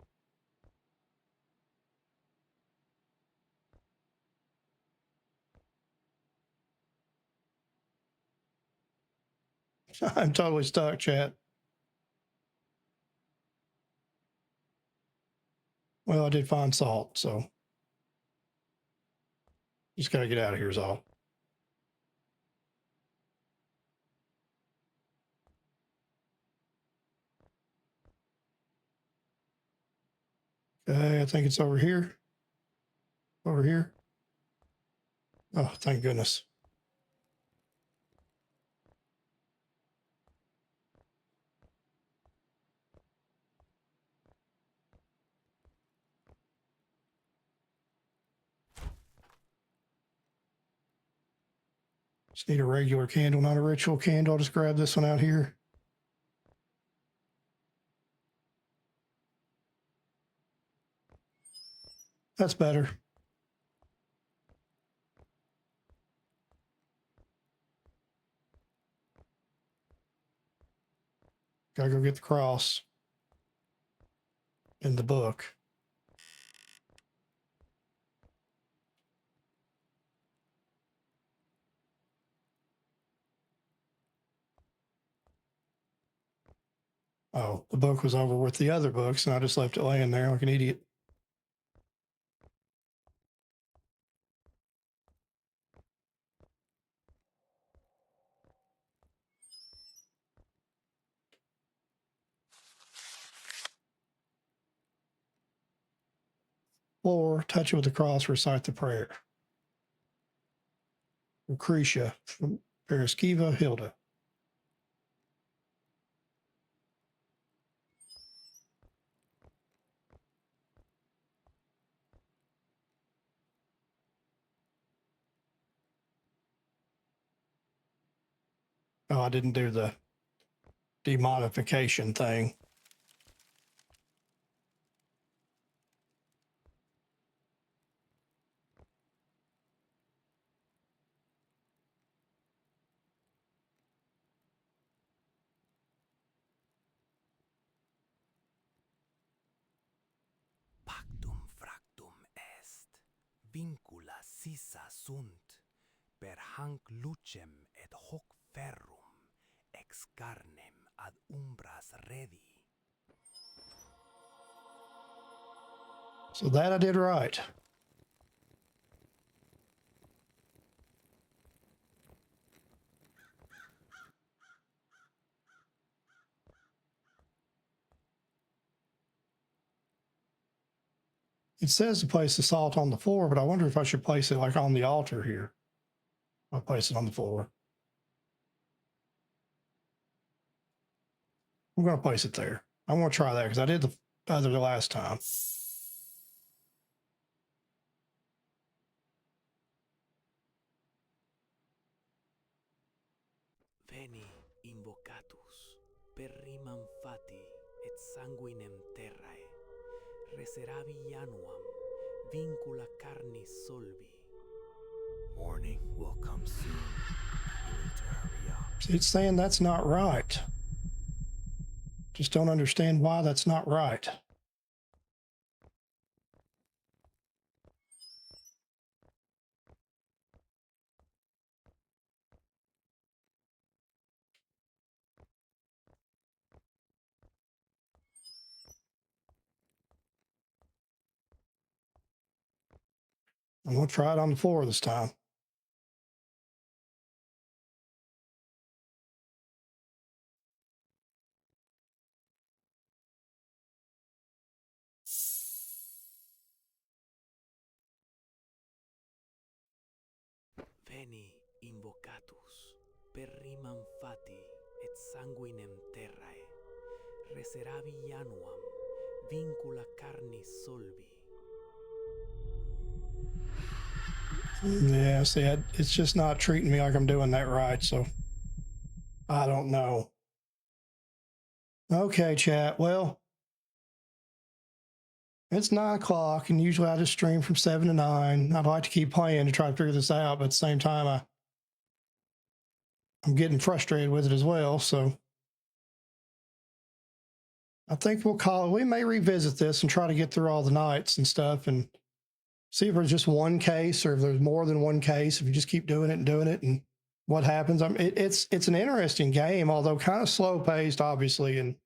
I'm totally stuck, chat. Well, I did find salt, so just got to get out of here is all. Okay, I think it's over here. Over here. Oh, thank goodness. Just need a regular candle, not a ritual candle. I'll just grab this one out here. That's better. Gotta go get the cross in the book. Oh, the book was over with the other books, and I just left it laying there like an idiot. Or touch it with the cross, recite the prayer. Lucretia from Paraskiva, Hilda. Oh, I didn't do the demonification thing. Pactum fractum est, vincula sisa sunt, per hanc lucem et hoc ferrum, ex carnem ad umbras redi. So that I did right. It says to place the salt on the floor, but I wonder if I should place it like on the altar here. I'll place it on the floor. I'm going to place it there. I'm going to try that because I did the other the last time. Veni invocatus, per rimam fati et sanguinem terrae, reseravi januam, vincula carnis solvi. Morning will come soon. You need to hurry up. It's saying that's not right. Just don't understand why that's not right. I'm going to try it on the floor this time. Veni invocatus, per rimam fati et sanguinem terrae, reseravi januam, vincula carnis solvi. Yeah, see, it's just not treating me like I'm doing that right, so I don't know. Okay, chat. Well, it's 9 o'clock, and usually I just stream from 7 to 9. I'd like to keep playing to try to figure this out, but at the same time, I'm getting frustrated with it as well. So I think we'll call it. We may revisit this and try to get through all the nights and stuff and see if there's just one case or if there's more than one case. If you just keep doing it and what happens. It's an interesting game, although kind of slow paced, obviously,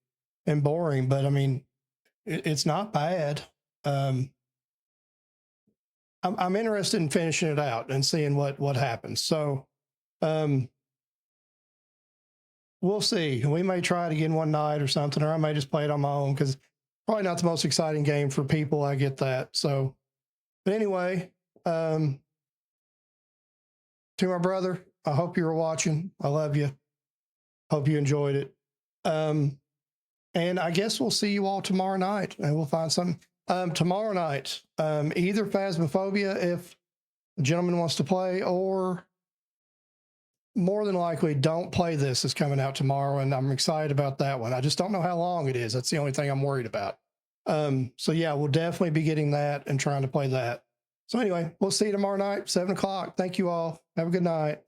and boring. But I mean, it's not bad. I'm interested in finishing it out and seeing what happens. So we'll see. We may try it again one night or something, or I may just play it on my own because probably not the most exciting game for people. I get that. So, but anyway, to my brother, I hope you were watching. I love you. Hope you enjoyed it. And I guess we'll see you all tomorrow night, and we'll find something. Tomorrow night, either Phasmophobia, if the gentleman wants to play, or more than likely, Don't Play This is coming out tomorrow, and I'm excited about that one. I just don't know how long it is. That's the only thing I'm worried about. So yeah, we'll definitely be getting that and trying to play that. So anyway, we'll see you tomorrow night, 7 o'clock. Thank you all. Have a good night.